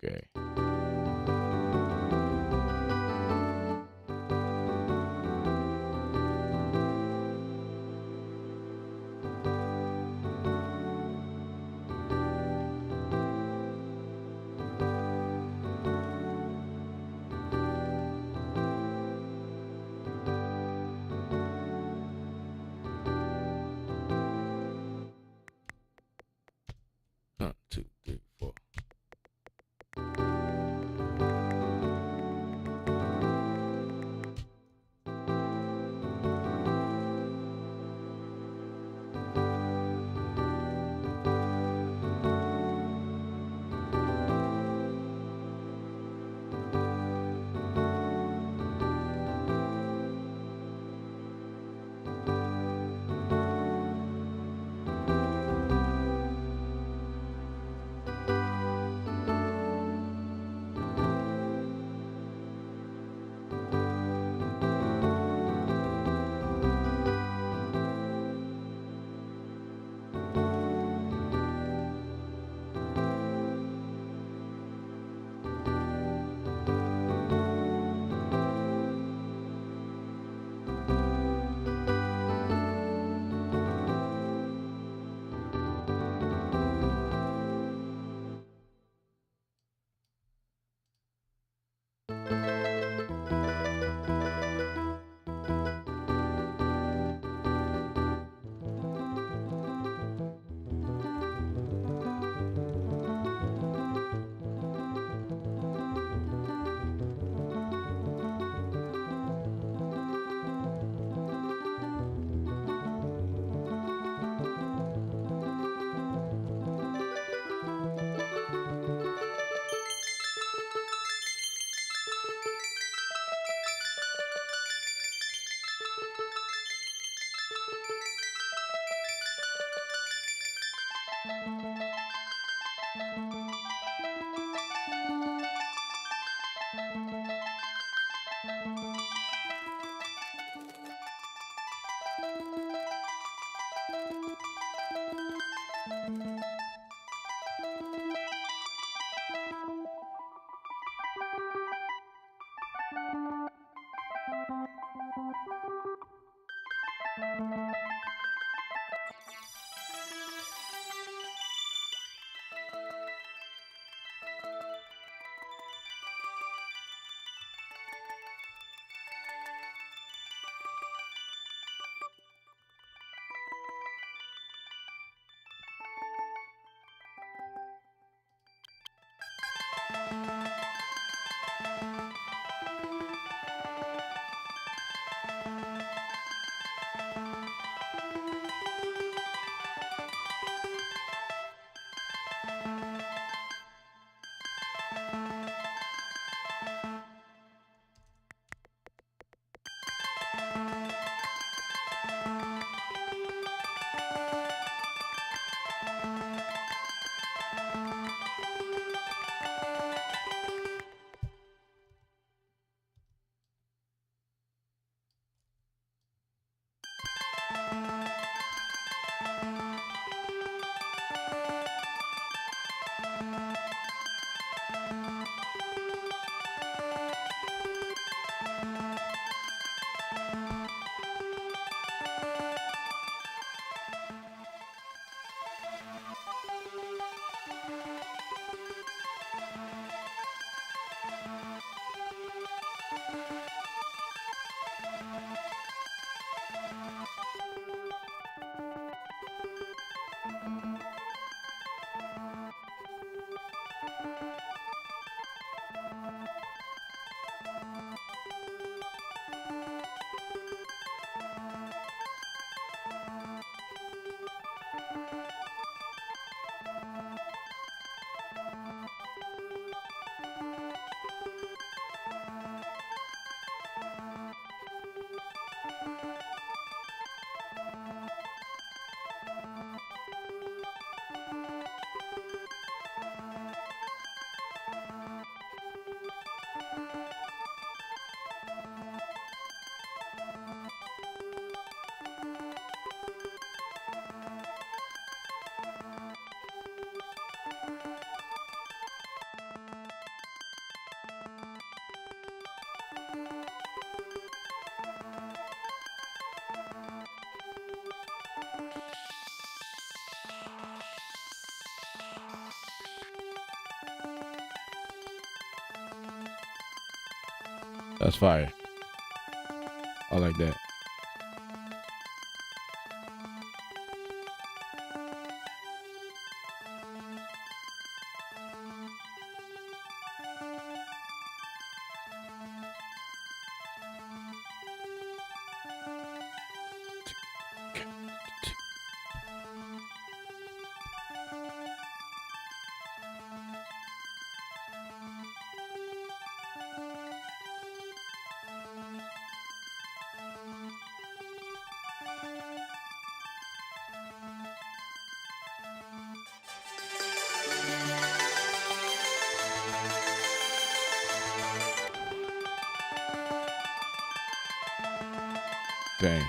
[SPEAKER 1] Okay. One, two, three, four. That's fire. I like that. Dang.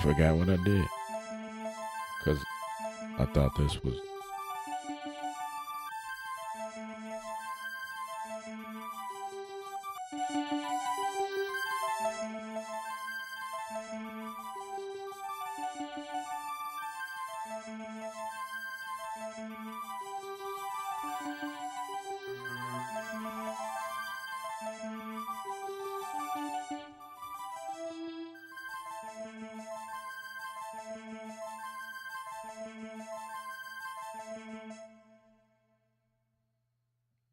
[SPEAKER 1] Forgot what I did. Because I thought this was.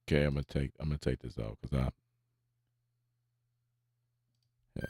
[SPEAKER 1] Okay, I'm gonna take this off because I. Yeah.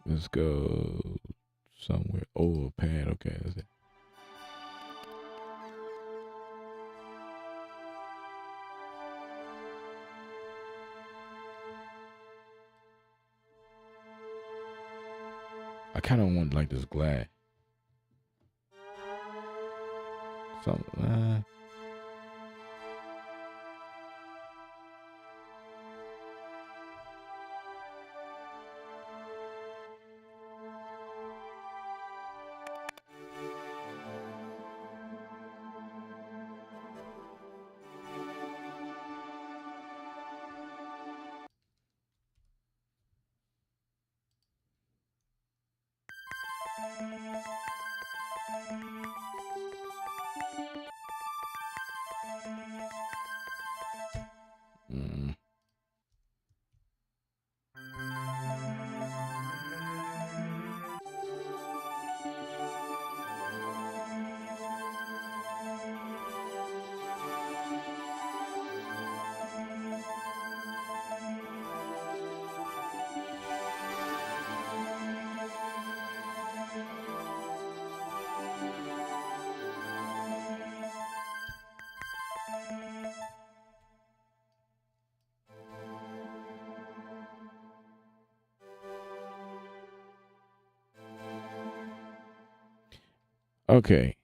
[SPEAKER 1] Let's go somewhere. Oh, a pad. Okay, that's it. I kind of want like this glass. Something. Mm. Okay.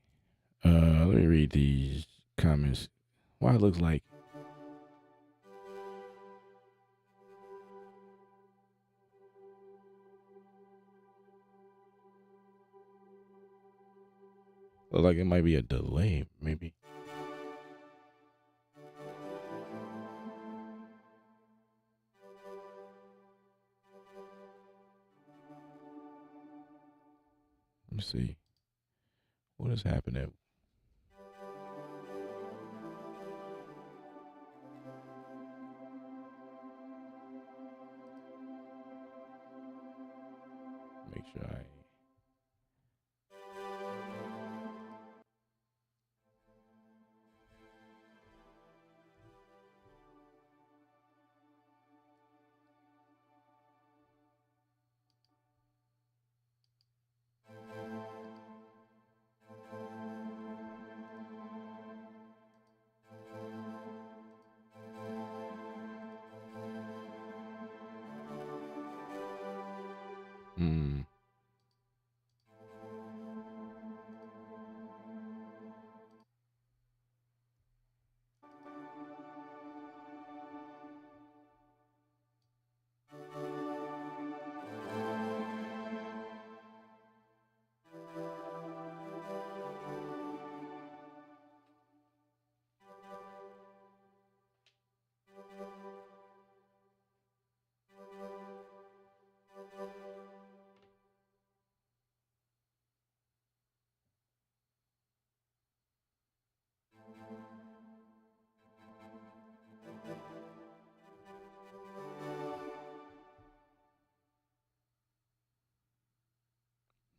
[SPEAKER 1] Let me read these comments. Why it looks like it might be a delay, maybe. Let me see. What is happening? Make sure I.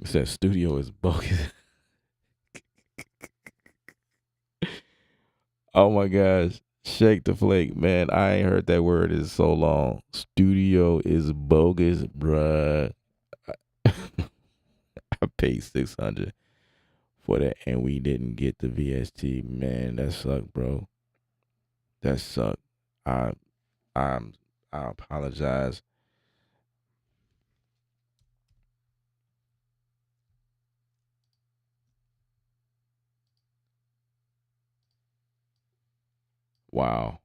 [SPEAKER 1] says studio is bogus. Oh my gosh. Shake the flake, man. I ain't heard that word in so long. Studio is bogus, bruh. I paid 600 for that and we didn't get the VST. Man, that sucked, bro. That sucked. I I'm I apologize. Wow.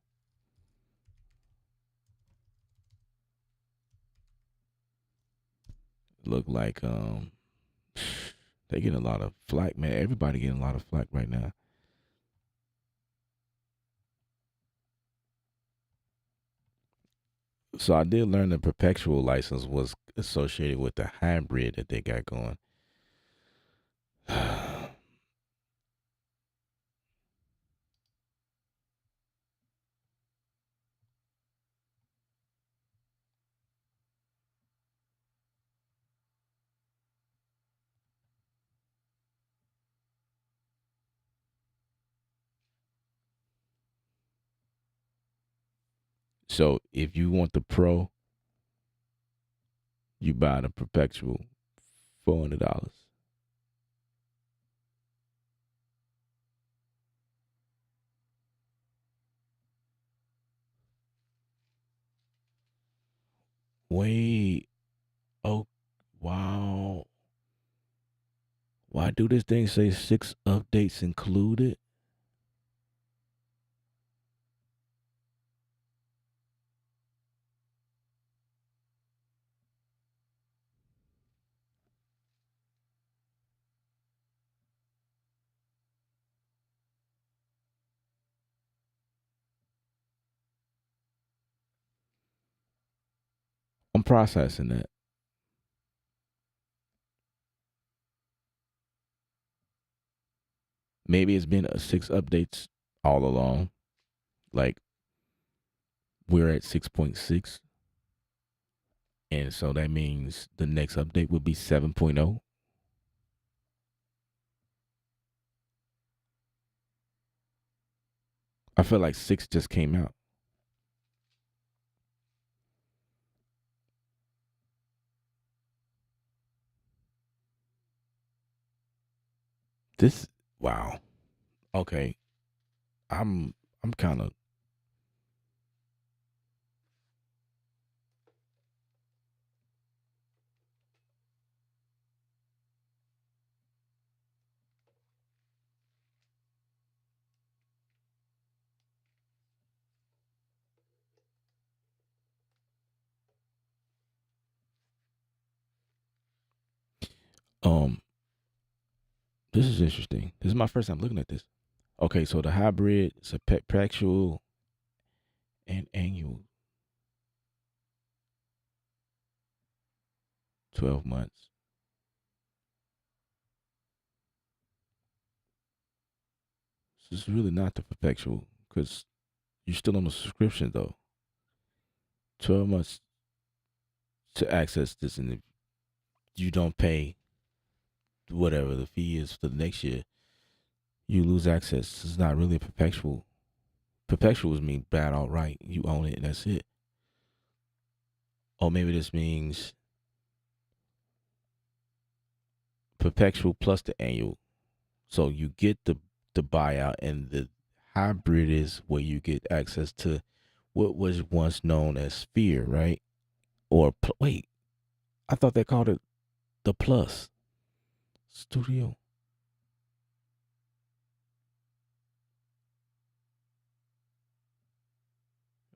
[SPEAKER 1] Look like they getting a lot of flack, man. Everybody getting a lot of flack right now. So I did learn the perpetual license was associated with the hybrid that they got going. So if you want the pro, you buy the perpetual $400. Wait. Oh, wow. Why do this thing say 6 updates included? I'm processing that. Maybe it's been 6 updates all along. Like we're at 6.6. And so that means the next update would be 7.0. I feel like 6 just came out. This wow. Okay. I'm kind of um this is interesting. This is my first time looking at this. Okay, so the hybrid is a perpetual and annual 12 months. This is really not the perpetual because you're still on the subscription though. 12 months to access this, and if you don't pay whatever the fee is for the next year, you lose access. It's not really a perpetual. Perpetuals mean bad outright. You own it and that's it. Or maybe this means perpetual plus the annual. So you get the buyout, and the hybrid is where you get access to what was once known as Sphere, right? Or wait, I thought they called it the Plus Studio.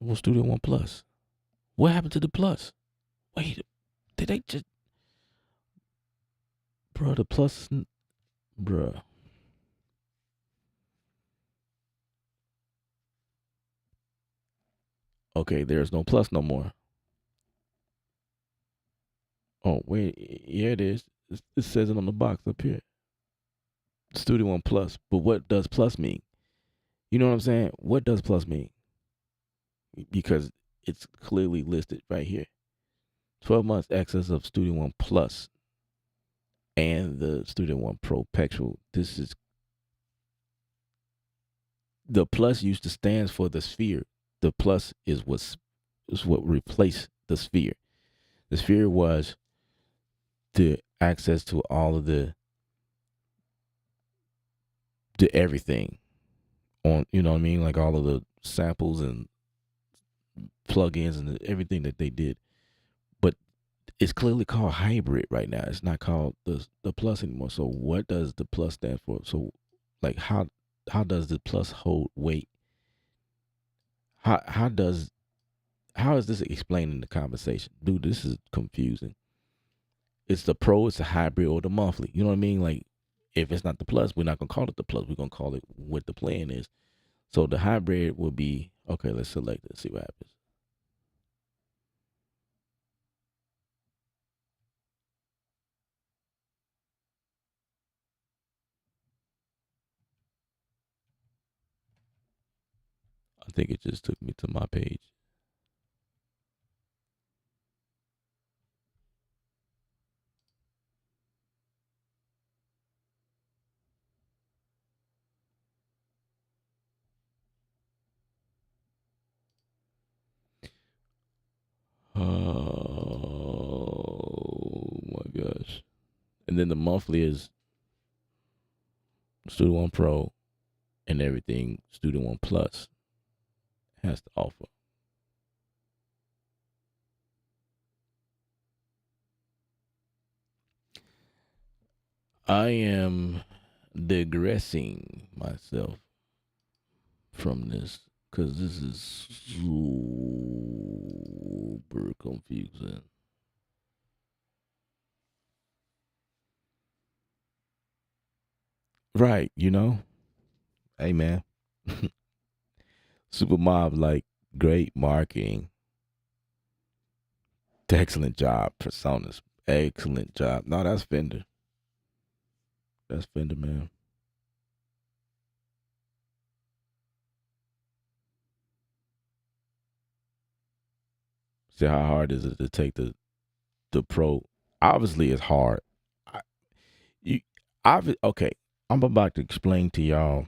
[SPEAKER 1] Well, Studio One Plus. What happened to the Plus? Wait, did they just, bro? The Plus, bro. Okay, there's no Plus no more. Oh wait, yeah, it is. It says it on the box up here. Studio One Plus. But what does Plus mean? You know what I'm saying? What does Plus mean? Because it's clearly listed right here. 12 months access of Studio One Plus. and the Student One Pro Perpetual. This is the plus used to stand for the sphere. The plus is what replaced the sphere. The sphere was the access to all of the everything on, you know what I mean, like all of the samples and plugins and everything that they did. But it's clearly called hybrid right now. It's not called the plus anymore. So what does the plus stand for? So like how does the plus hold weight? How does how is this explained in the conversation? Dude, this is confusing. It's the pro, it's the hybrid, or the monthly. You know what I mean? Like if it's not the plus, we're not gonna call it the plus. We're gonna call it what the plan is. So the hybrid will be okay. Let's select it. See what happens. I think it just took me to my page. Oh my gosh! And then the monthly is Student One Pro and everything Student One Plus has to offer. I am digressing myself from this because this is super confusing. Right, you know? Hey, man. Super Mob, like, great marketing. Excellent job, personas. Excellent job. No, that's Fender. That's Fender, man. See how hard is it to take the pro? Obviously, it's hard. I, you, okay. I'm about to explain to y'all.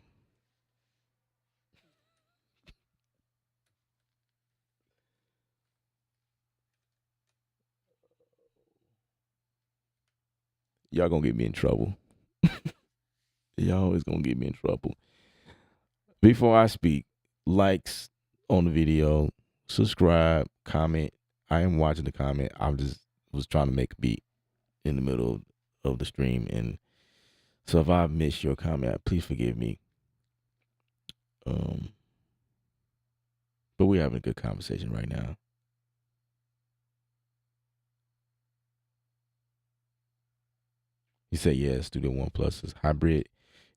[SPEAKER 1] Y'all gonna get me in trouble. Y'all always gonna get me in trouble. Before I speak, likes on the video, subscribe, comment. I am watching the comment. I'm just was trying to make a beat in the middle of the stream, and so if I missed your comment, please forgive me. Um, but we're having a good conversation right now. You say yes, Studio One Plus is hybrid.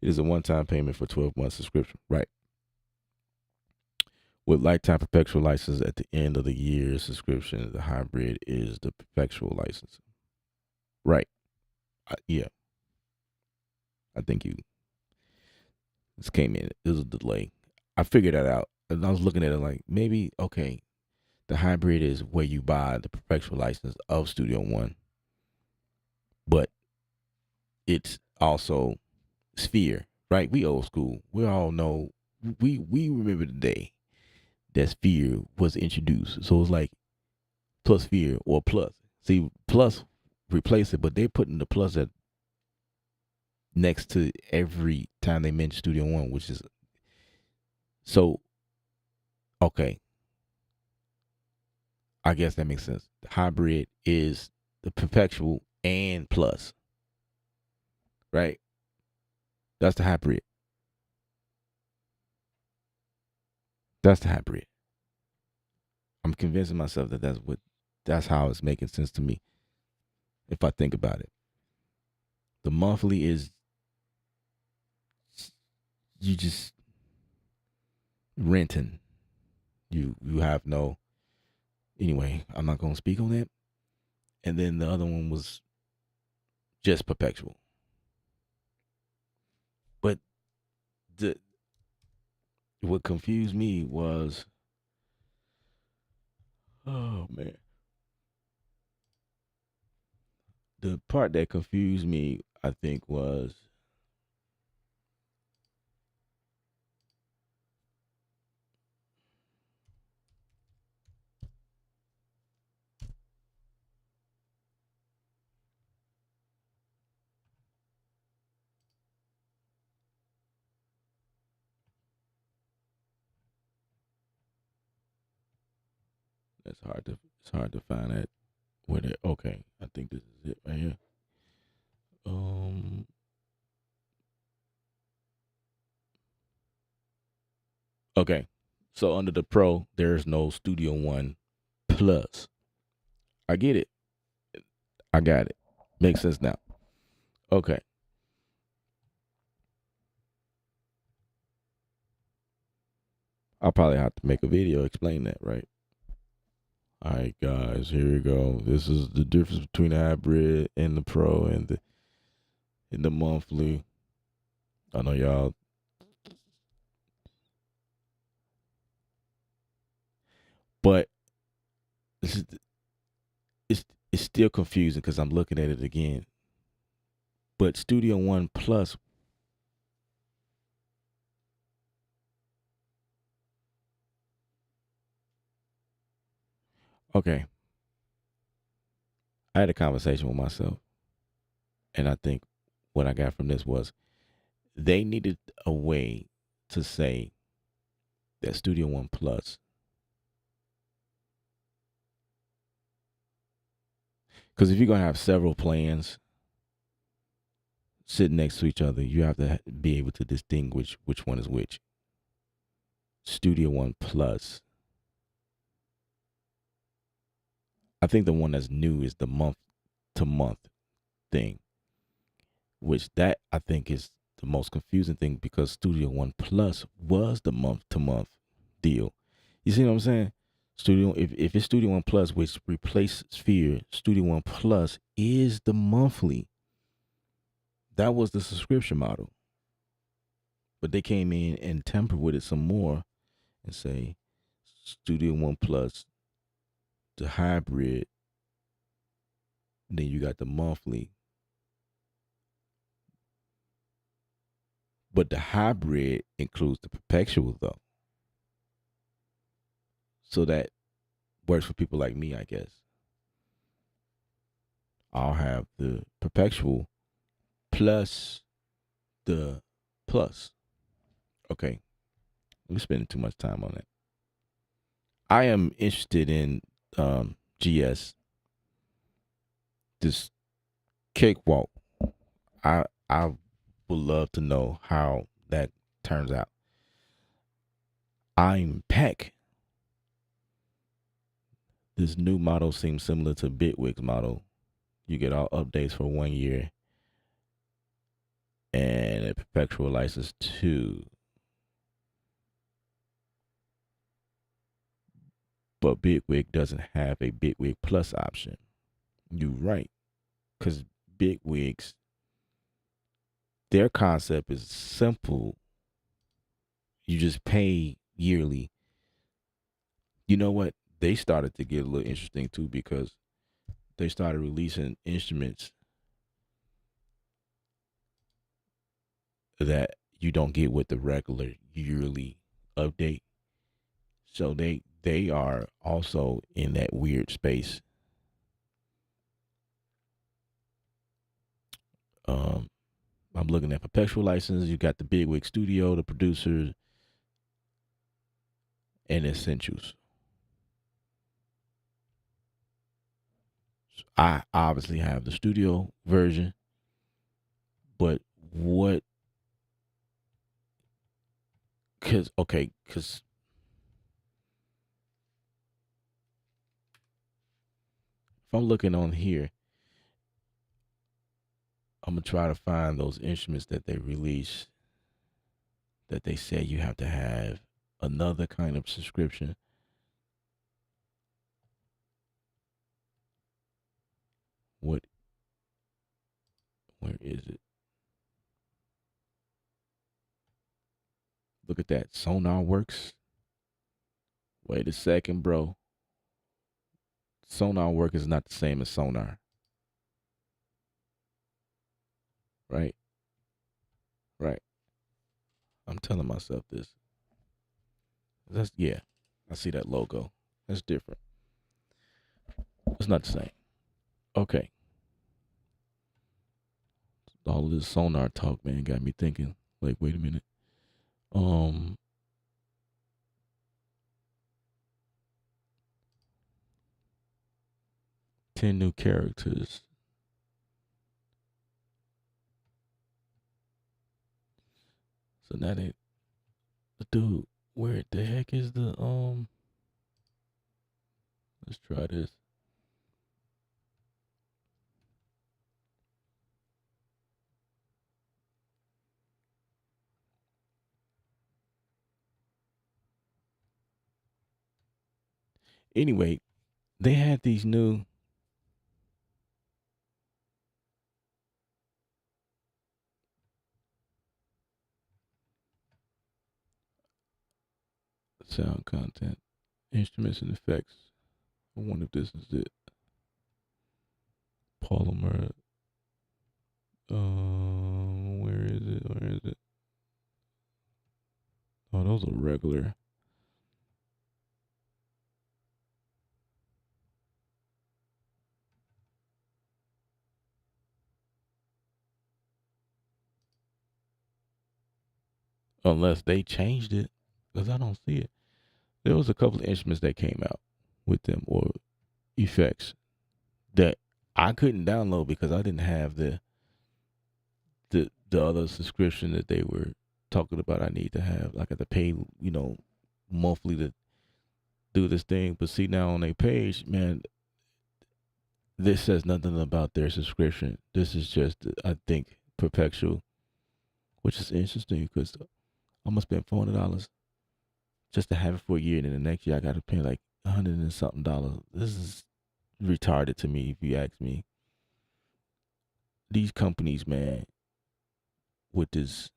[SPEAKER 1] It is a one-time payment for 12 months subscription. Right. With lifetime perpetual license at the end of the year subscription, the hybrid is the perpetual license. Right. Yeah. I think you this came in. It was a delay. I figured that out. And I was looking at it like maybe okay, the hybrid is where you buy the perpetual license of Studio One, but it's also Sphere, right? We old school. We all know. We remember the day that Sphere was introduced. So it's like plus Sphere or plus. See, plus replace it, but they're putting the plus at next to every time they mention Studio One, which is so okay. I guess that makes sense. The hybrid is the perpetual and plus, right? That's the hybrid. That's the hybrid. I'm convincing myself that that's how it's making sense to me if I think about it. The monthly is you just renting. You have no anyway, I'm not gonna speak on that. And then the other one was just perpetual. But the what confused me was oh man. the part that confused me, I think, was it's hard to find that where they okay. I think this is it right here. Um okay. So under the Pro, there's no Studio One Plus. I get it. I got it. Makes sense now. Okay. I'll probably have to make a video explain that, right? All right, guys, here we go. This is the difference between the hybrid and the Pro and the monthly. I know y'all, but it's it's, it's still confusing because I'm looking at it again. But Studio One Plus, okay. I had a conversation with myself, and I think what I got from this was they needed a way to say that Studio One Plus, because if you're gonna have several plans sitting next to each other, you have to be able to distinguish which one is which. Studio One Plus, I think the one that's new is the month to month thing, which that I think is the most confusing thing because Studio One Plus was the month to month deal. You see what I'm saying? If it's Studio One Plus, which replaced Sphere, Studio One Plus is the monthly. That was the subscription model. But they came in and tempered with it some more and say Studio One Plus, the hybrid, then you got the monthly. But the hybrid includes the perpetual though. So that works for people like me, I guess. I'll have the perpetual plus the plus. Okay, we're spending too much time on it. I am interested in GS, this cakewalk. I would love to know how that turns out. I'm Peck. This new model seems similar to Bitwig's model. You get all updates for 1 year and a perpetual license too. But Bitwig doesn't have a Bitwig Plus option. You're right. Because Bitwigs, their concept is simple. You just pay yearly. You know what? They started to get a little interesting too because they started releasing instruments that you don't get with the regular yearly update. So they are also in that weird space. Um, I'm looking at perpetual license. You got the Bigwig Studio, the producers, and essentials. I obviously have the studio version, but what? Because if I'm looking on here, I'm gonna try to find those instruments that they release that they say you have to have another kind of subscription. What? Where is it? Look at that. Sonar works. Wait a second, bro. Sonar work is not the same as sonar. Right, right. I'm telling myself this. That's yeah. I see that logo. That's different. It's not the same. Okay. All of this sonar talk, man, got me thinking. Like, wait a minute. Um, 10 new characters. So now they, dude, where the heck is the Let's try this. Anyway, they had these new sound content, instruments and effects. I wonder if this is it. Polymer. Where is it? Where is it? Oh, those are regular. Unless they changed it, because I don't see it. There was a couple of instruments that came out with them or effects that I couldn't download because I didn't have the other subscription that they were talking about. I need to have. Like I had to pay, monthly to do this thing. But see now on their page, man, this says nothing about their subscription. This is just, I think, perpetual, which is interesting because I'm gonna spend $400 just to have it for a year, and then the next year I got to pay like $100 and something. This is retarded to me, if you ask me. These companies, man, with this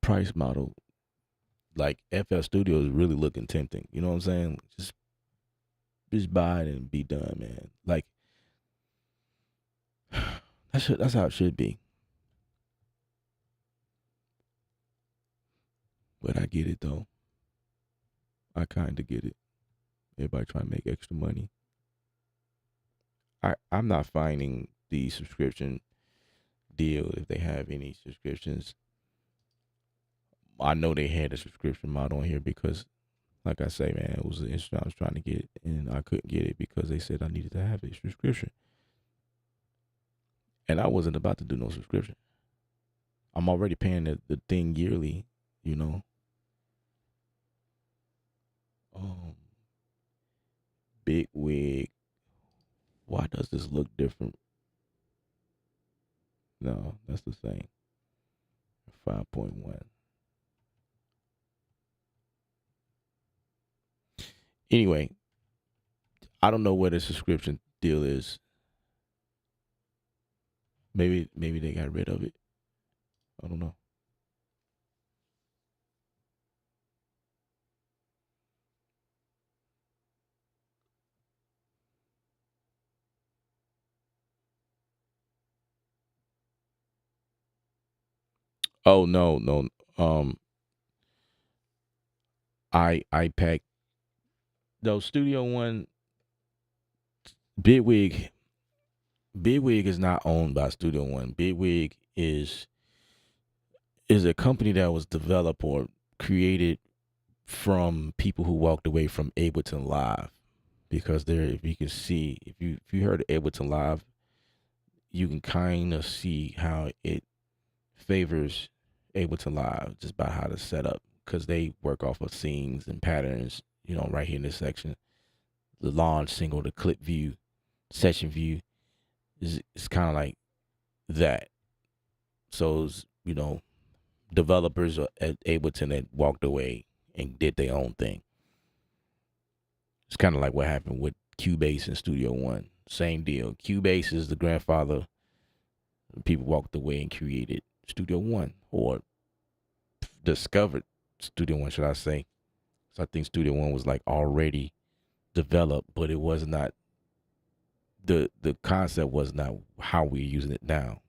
[SPEAKER 1] price model, like FL Studio is really looking tempting. You know what I'm saying? Just buy it and be done, man. Like that's how it should be. But I get it though. I kind of get it. Everybody trying to make extra money. I'm not finding the subscription deal if they have any subscriptions. I know they had a subscription model on here because, like I say, man, it was an instrument I was trying to get, and I couldn't get it because they said I needed to have a subscription, and I wasn't about to do no subscription. I'm already paying the thing yearly, you know. Um, Big wig. Why does this look different? No, that's the same. 5.1. Anyway, I don't know what the subscription deal is. Maybe they got rid of it. I don't know. Oh no, no. Um, I packed those Studio One. Bigwig. Bigwig is not owned by Studio One. Bigwig is a company that was developed or created from people who walked away from Ableton Live. Because there, if you can see, if you heard of Ableton Live, you can kind of see how it favors Ableton Live just by how to set up, because they work off of scenes and patterns. Right here in this section, the launch single, the clip view, session view is kind of like that. So developers at Ableton that walked away and did their own thing. It's kind of like what happened with Cubase and Studio One. Same deal. Cubase is the grandfather. People walked away and created Studio One, or discovered Studio One, should I say. So I think Studio One was like already developed, but it was not the concept was not how we're using it now.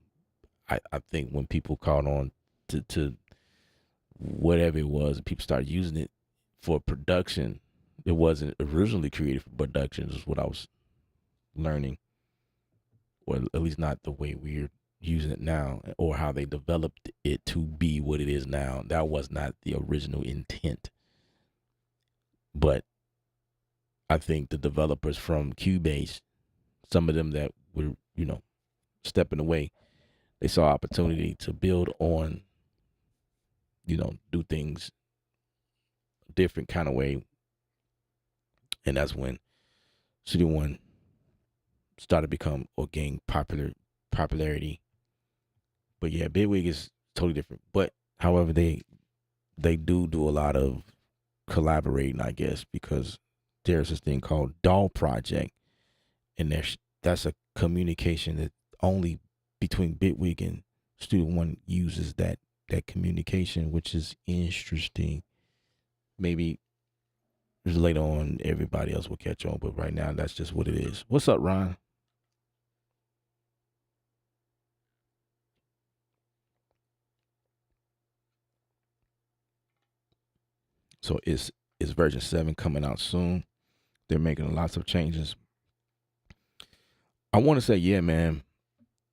[SPEAKER 1] I think when people caught on to whatever it was, people started using it for production. It wasn't originally created for production, is what I was learning, or at least not the way we're using it now, or how they developed it to be what it is now. That was not the original intent. But I think the developers from Cubase, some of them that were, stepping away, they saw opportunity to build on, do things a different kind of way. And that's when Studio One started to become or gain popularity. But yeah, Bitwig is totally different. But however, they do a lot of collaborating, I guess, because there's this thing called Doll Project, and that's a communication that only between Bitwig and Studio One uses that communication, which is interesting. Maybe later on everybody else will catch on, but right now that's just what it is. What's up, Ron? So it's version 7 coming out soon. They're making lots of changes. I want to say, yeah, man.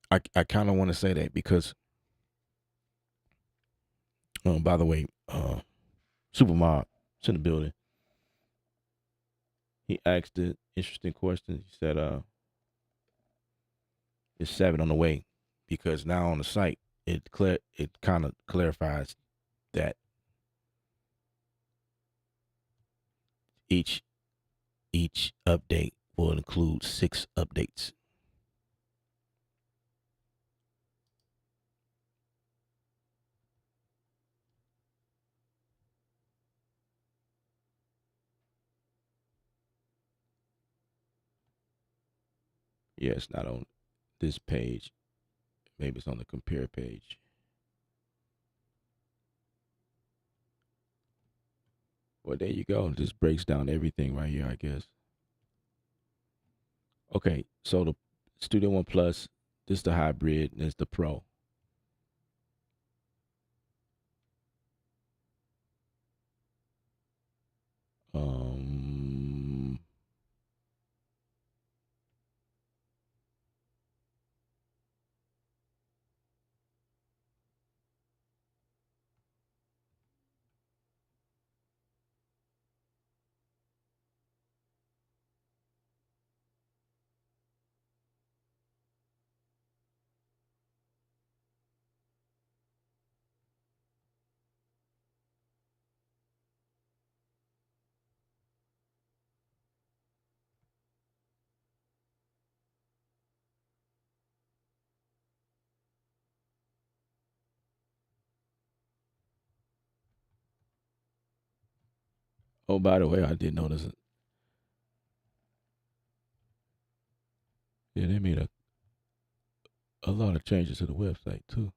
[SPEAKER 1] I kind of want to say that because, by the way, Supermob is in the building. He asked an interesting question. He said, "It's 7 on the way," because now on the site it kind of clarifies that each update will include 6 updates. Yeah, it's not on this page. Maybe it's on the compare page. Well, there you go. It just breaks down everything right here, I guess. Okay, so the Studio One Plus, this is the hybrid, and this is the Pro. Um, oh, by the way, I did notice it. Yeah, they made a lot of changes to the website too.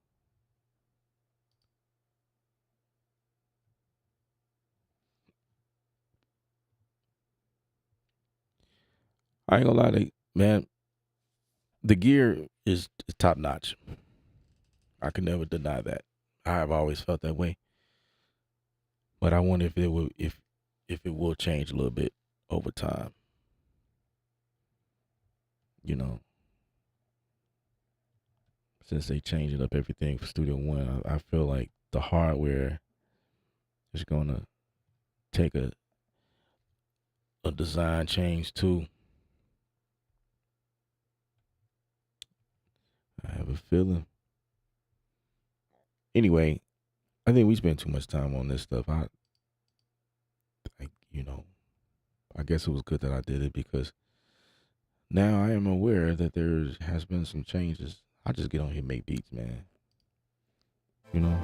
[SPEAKER 1] I ain't gonna lie, man, the gear is top notch. I can never deny that. I've always felt that way. But I wonder if it will change a little bit over time. You know, since they changing up everything for Studio One, I feel like the hardware is gonna take a design change too. I have a feeling. Anyway, I think we spend too much time on this stuff. I you know, I guess it was good that I did it because now I am aware that there has been some changes. I just get on here and make beats, man. You know.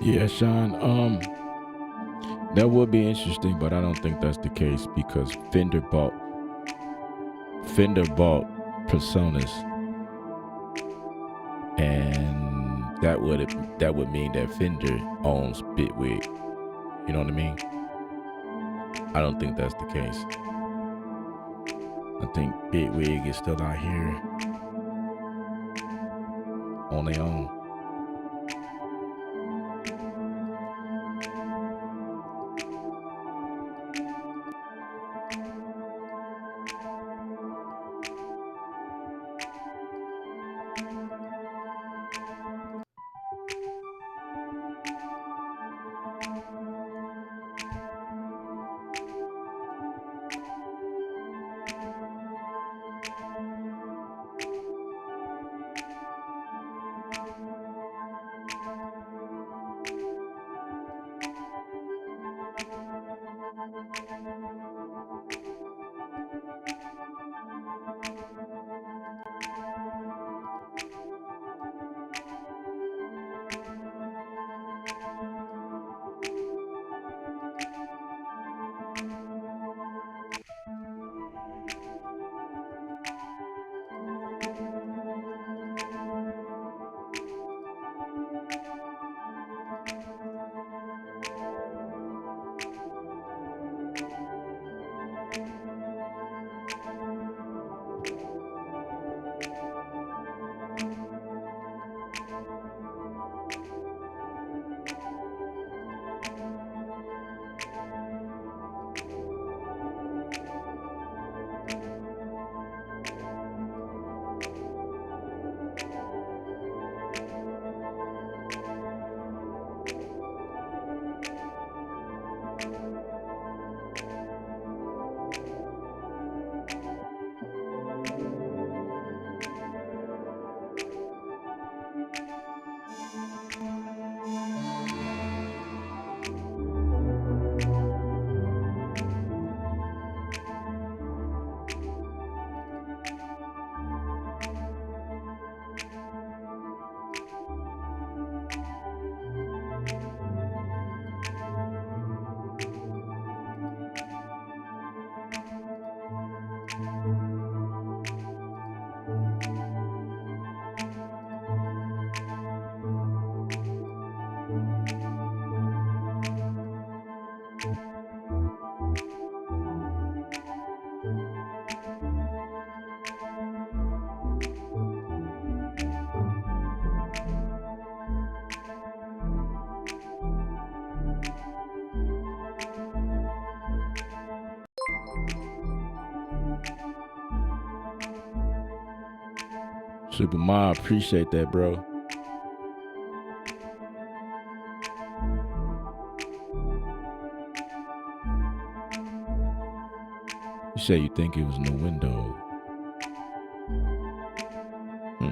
[SPEAKER 1] Yeah, Sean. That would be interesting, but I don't think that's the case because Fender bought Personas, and that would mean that Fender owns Bitwig. You know what I mean? I don't think that's the case. I think Bitwig is still out here on their own. Super Ma, appreciate that, bro. You say you think it was in the window. Hmm.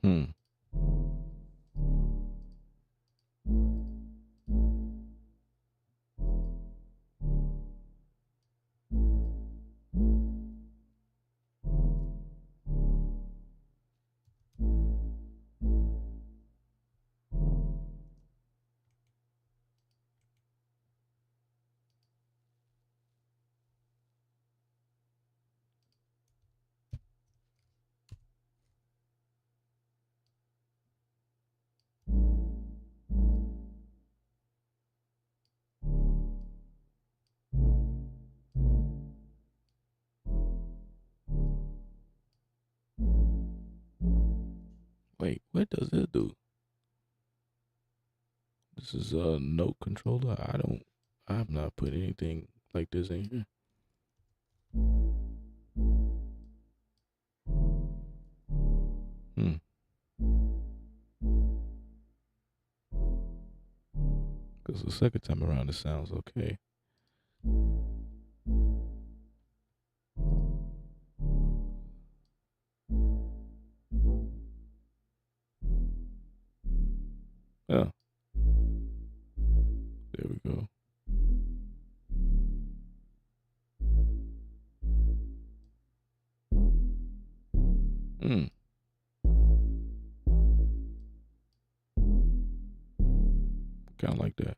[SPEAKER 1] Hmm. Wait, what does it do? This is a note controller. I have not put anything like this in here. Hmm. Because the second time around, it sounds okay. Yeah, there we go. Hmm. Kind of like that.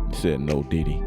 [SPEAKER 1] You said no Diddy.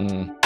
[SPEAKER 1] Mm.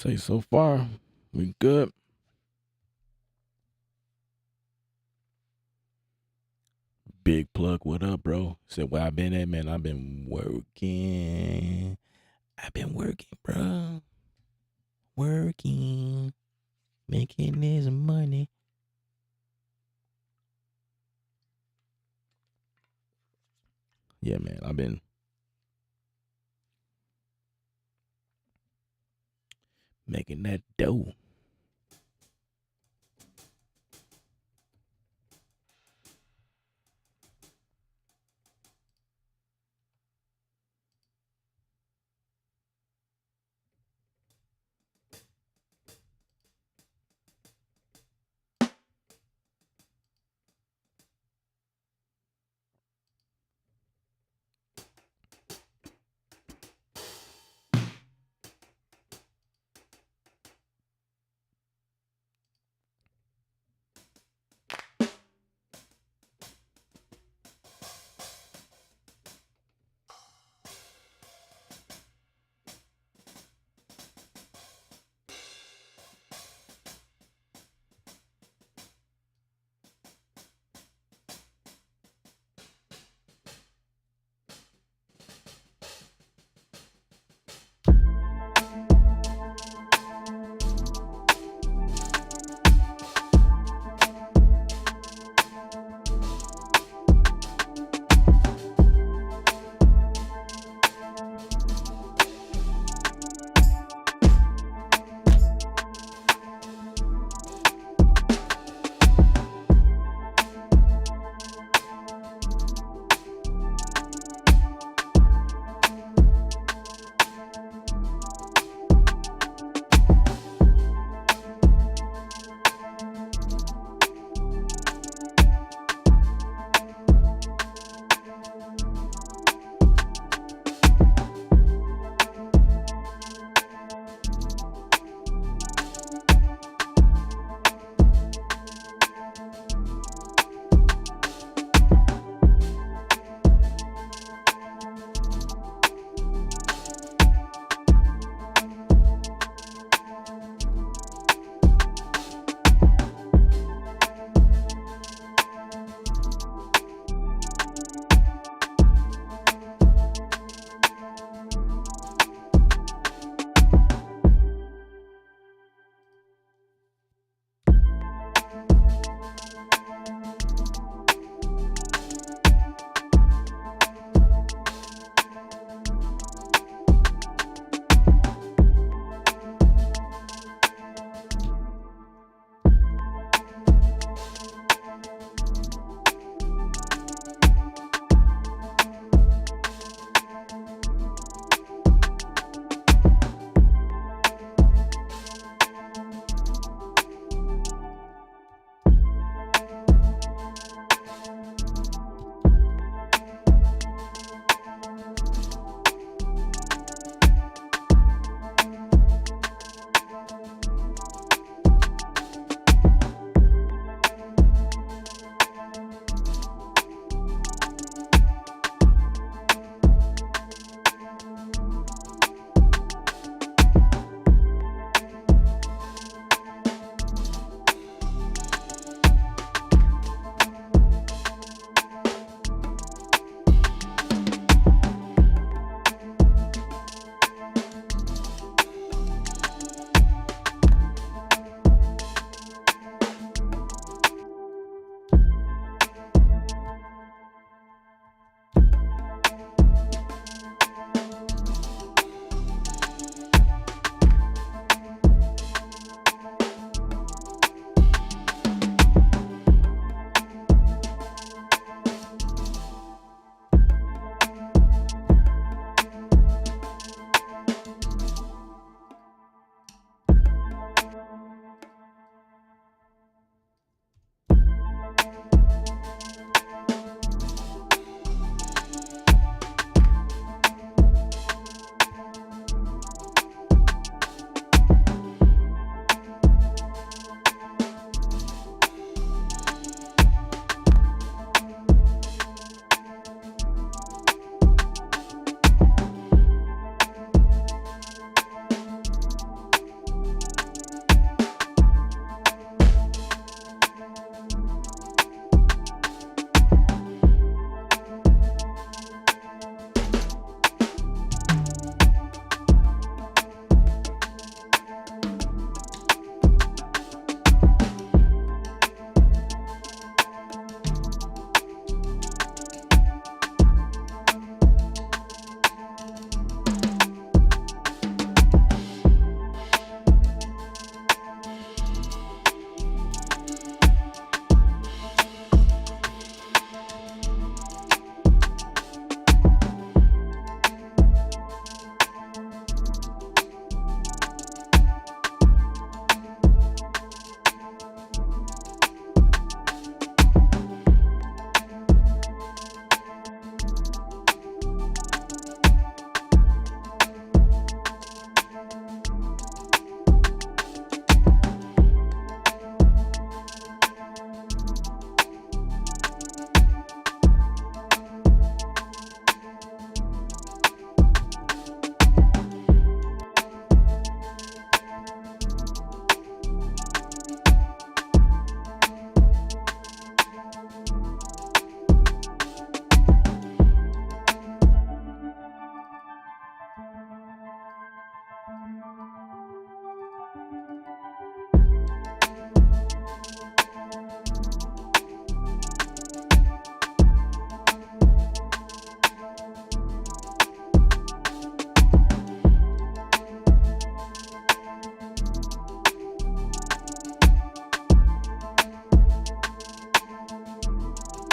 [SPEAKER 1] Say so far, we good. Big plug, what up, bro? Said where I been at, man. I've been working. I've been working, bro. Working, making this money. Yeah, man. I've been making that dough.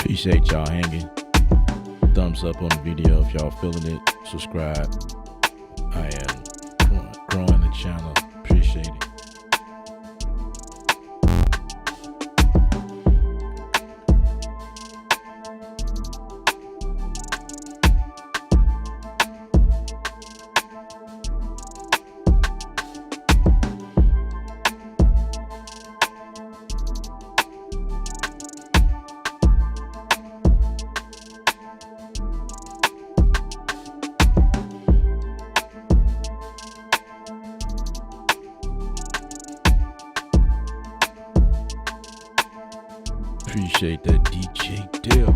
[SPEAKER 1] Appreciate y'all hanging. Thumbs up on the video if y'all feeling it. Subscribe. I am growing the channel. Appreciate it. Appreciate that DJ Dale.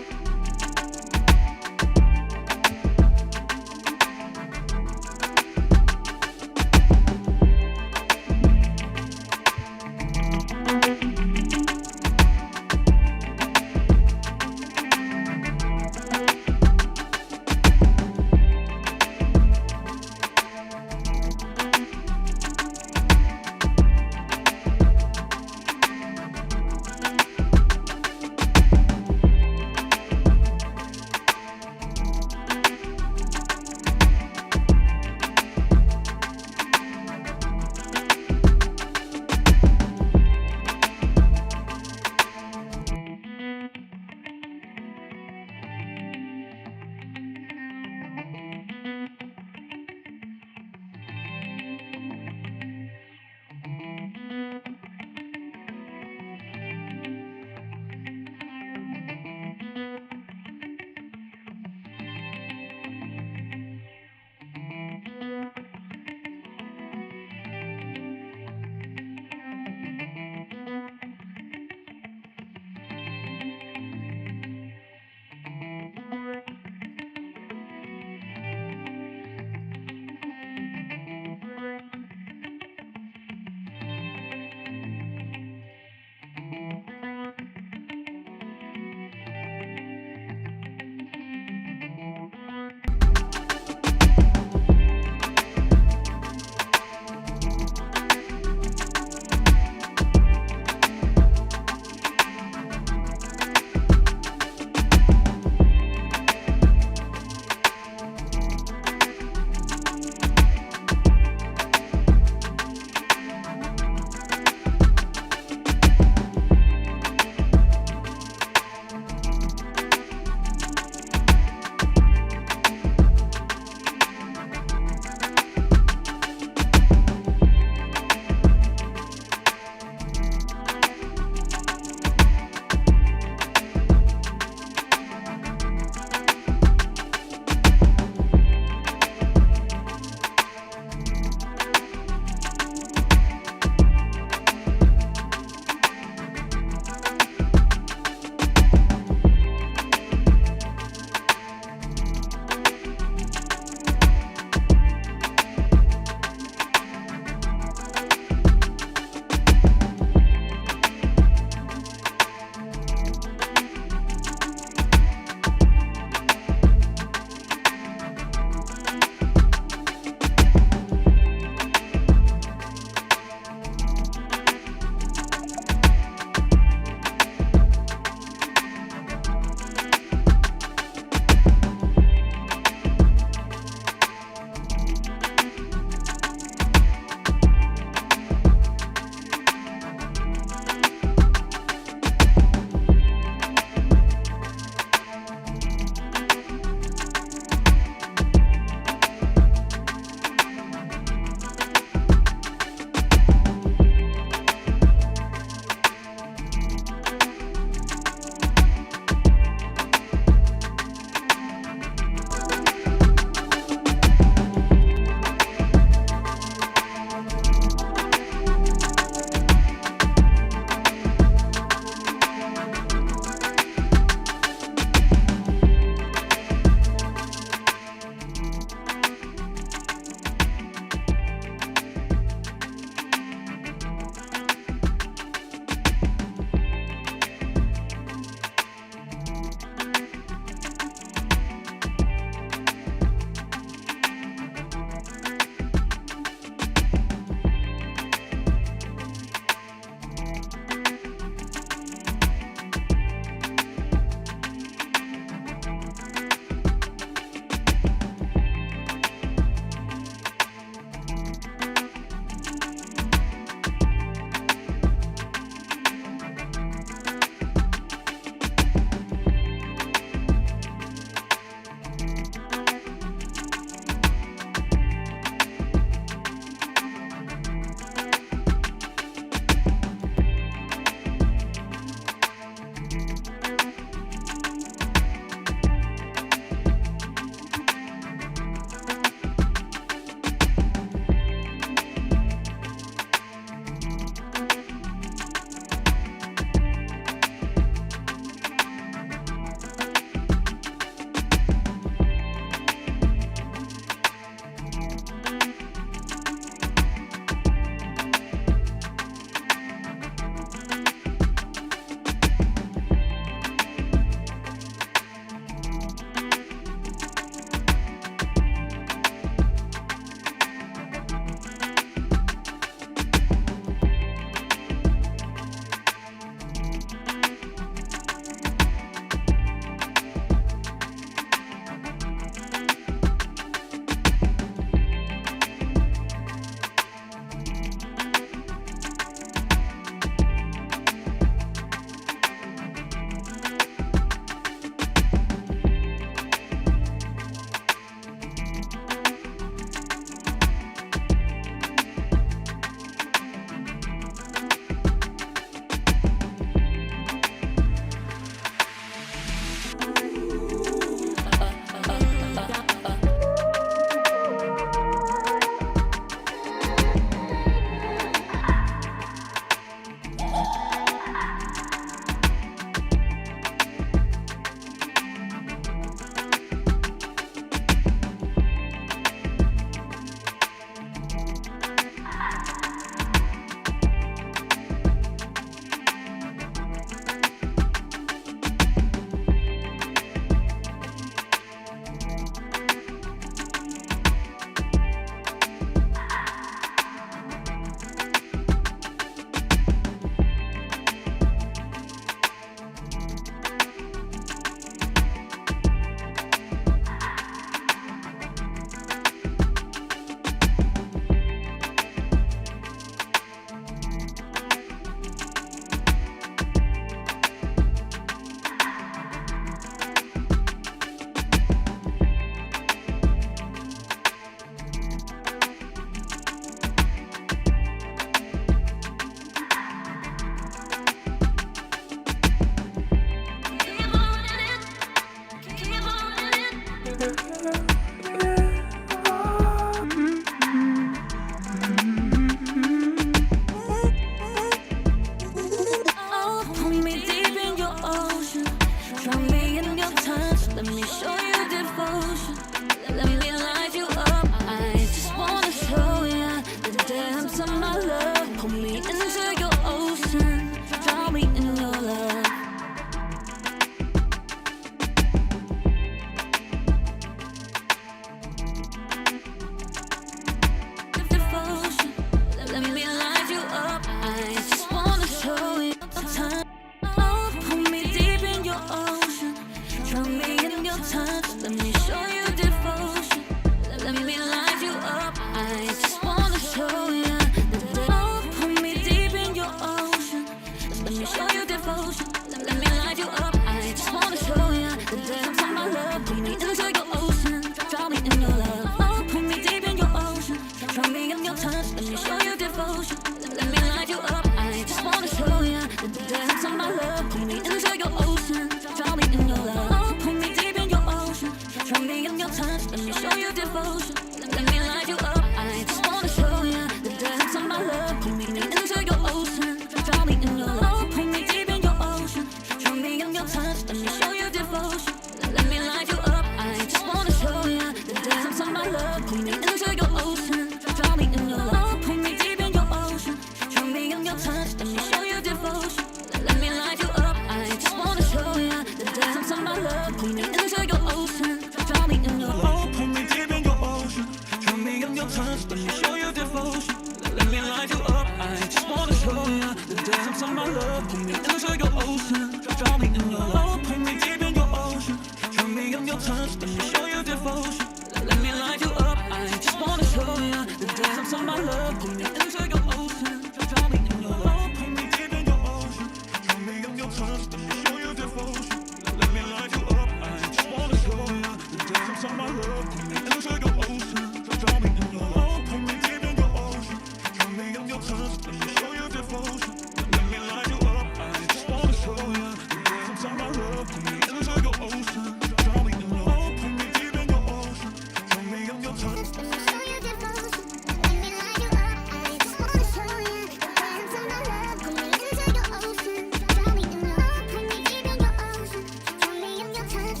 [SPEAKER 3] touch, let me show you devotion. Let me light you up, I just wanna show you the depths of my love. Pull me into your ocean, drown me in your love. Oh, pull me deep in your ocean, drown me in your touch, let me show you devotion. Let me light you up, I just wanna show you the depths of my love. Pull me into your ocean, drown me in your love. Oh, pull me deep in your ocean, drown me in your touch, let me show you devotion. Let me light you up, I just wanna show you the depths of my love. Pull me into your ocean, drown me in your love. Oh, pull me deep in your ocean, drown me in your touch, let me show you devotion. Let me light you up, I just wanna show you the depths of my love. Pull me into your ocean, drown me in your love. Oh, pull me deep in your ocean, drown me in your touch, let me show you devotion. Let me light you up, I just wanna show you the depths of my love. Pull me into your ocean, drown me in your love. Oh, pull me deep in your ocean, drown me in your touch, let me show you devotion. Let me light you up, I just wanna show you the depths of my love. Pull me into your ocean, drown me in your love. Oh, pull me deep in your ocean, drown me in your touch, let me show you devotion. Let me light you up, I just wanna show you the depths of my love. Pull me into your ocean, drown me in your love. Oh, pull me deep in your ocean, drown me in your touch, let me show you devotion. Let me light you up, I just wanna show you the depths of my love. Pull me into your ocean, drown me in your love. Oh, pull me deep in your ocean, drown me in your touch. Let me show you devotion. Let me light you up, I just wanna show you the depths of my love. Pull me into your ocean, drown me in your love. Pull me deep in your ocean, drown me in your touch. Let me show you devotion. Let me light you up, I just wanna show you the depths of my love. Pull me into your ocean, drown me in your love. Pull me deep in your ocean, drown me in your touch.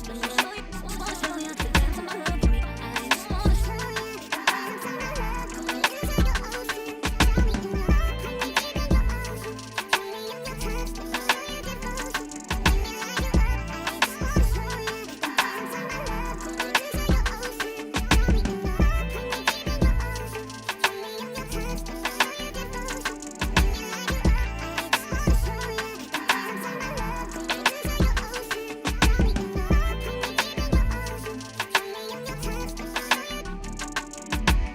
[SPEAKER 3] Let me show you, wanna show you the depths of my love. Pull me, I just wanna show you the depths of my love. Pull me into your ocean, drown me in your love. Pull me deep in your ocean, drown me in your touch. Let me show you devotion. Let me light you up, I just wanna show you the depths of my love. Pull me into your ocean, drown me in your love. Pull me deep in your ocean, drown me in your touch. Let me show you devotion. Let me light you up, I just wanna show you the depths of my love. Pull me into your ocean, drown me in your love. Pull me deep in your ocean, drown me in your touch. Let me show you.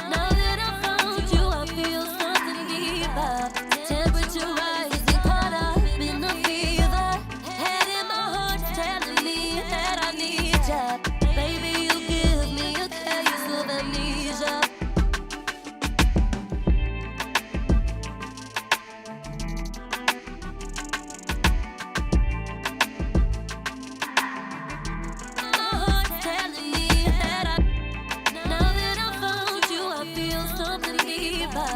[SPEAKER 3] Now that I found you, I feel something deeper. Temperature rising, caught up in the fever. Head in my heart telling me that I need ya. Baby, you give me a case of amnesia. My heart telling me that now that I found you, I feel something deeper.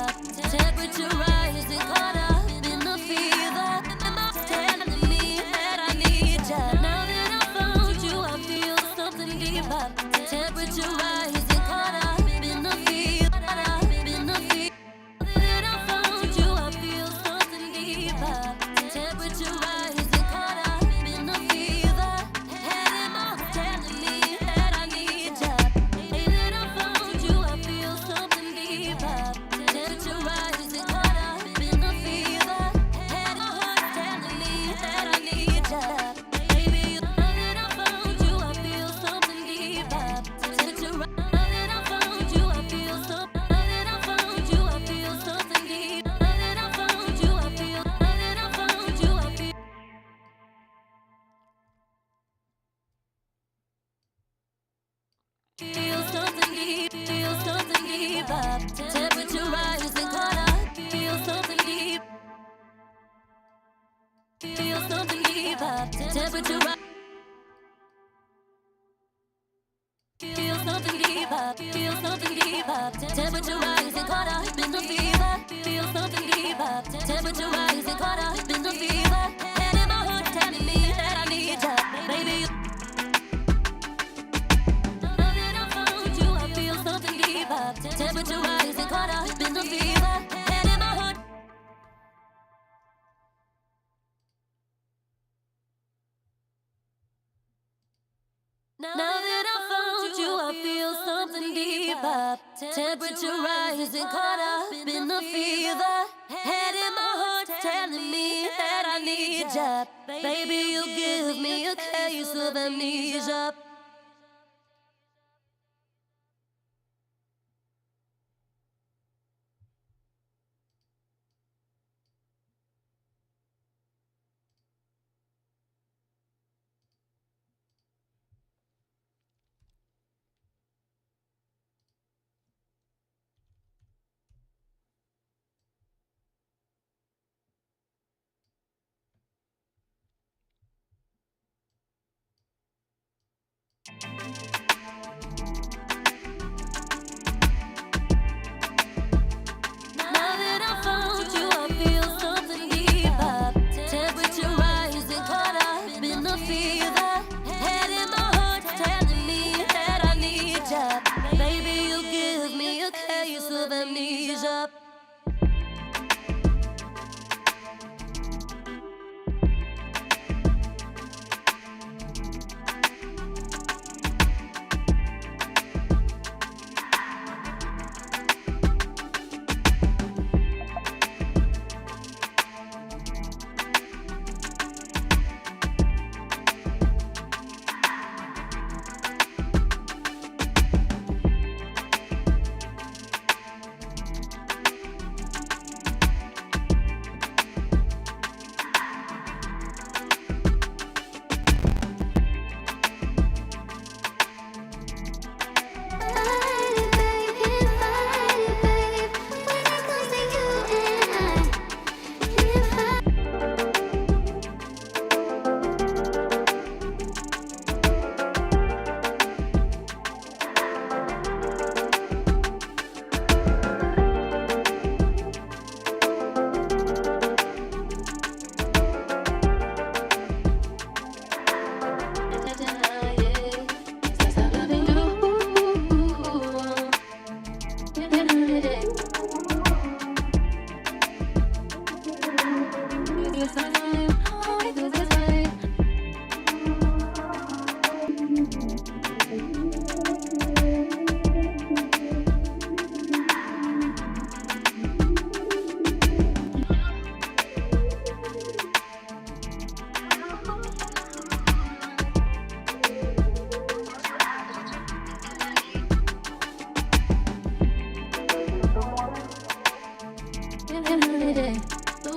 [SPEAKER 3] Temperature rising, caught up in the fever. My heart telling me that I need ya. Now that I found you, I feel something deeper. Temperature rising, caught up in the fever. In the fever. Now that I found you, I feel something deeper. Temperature rising, caught up in the fever. Head in my heart telling me that I need ya. Now that I found you, I feel something deeper. Temperature rising, caught up in the fever. Head in my heart telling me that I need ya. Baby, now that I found you, I feel something deeper. Temperature now that I found you, I feel something. Now that I found you, I feel something deep. Now that I found you, I feel. Now that I found you, I feel. Feel something deep, feel something deeper. Temperature rising, caught up. Feel something deep, feel something deeper. Temperature rising. Feel something deeper, feel something deeper. Temperature rising, caught up in the fever. Feel something deeper. Temperature rising, caught up in the fever. Head in my heart telling me that I need ya, baby. Now that I found you, I feel something deeper. Temperature rising, caught up in the fever. Head in my heart. Now that I found you, I feel something deeper. Temperature rising, caught up in the fever. Head in my heart telling me that I need ya. Baby, you give me a case of amnesia. Now that I found you, I feel something deeper. Temperature rising, caught up in the fever. Head in my heart telling me that I need ya. Baby, you give me a case of amnesia.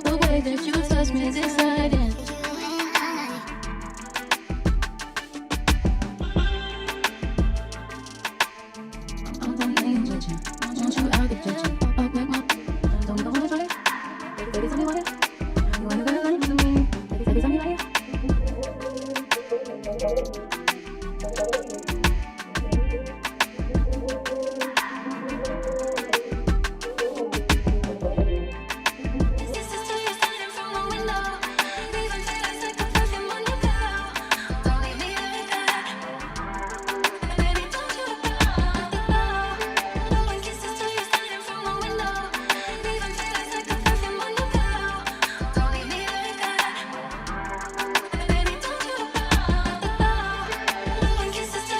[SPEAKER 3] The way that you touch me is exciting. I'm done playing with you. Want you out the picture. Oh, quick, mom. Don't you wanna try it? Baby, tell me what it. You wanna go like to me? Baby, tell me like it. Kisses to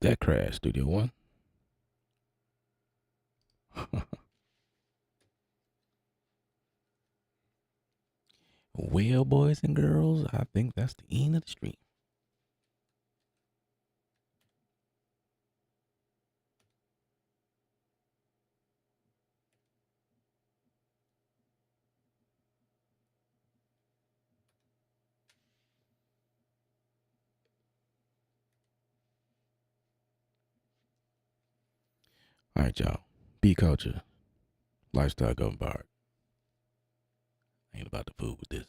[SPEAKER 1] That crashed, Studio One. Well, boys and girls, I think that's the end of the stream. All right, y'all. Be culture. Lifestyle governed by art. Ain't about to fool with this.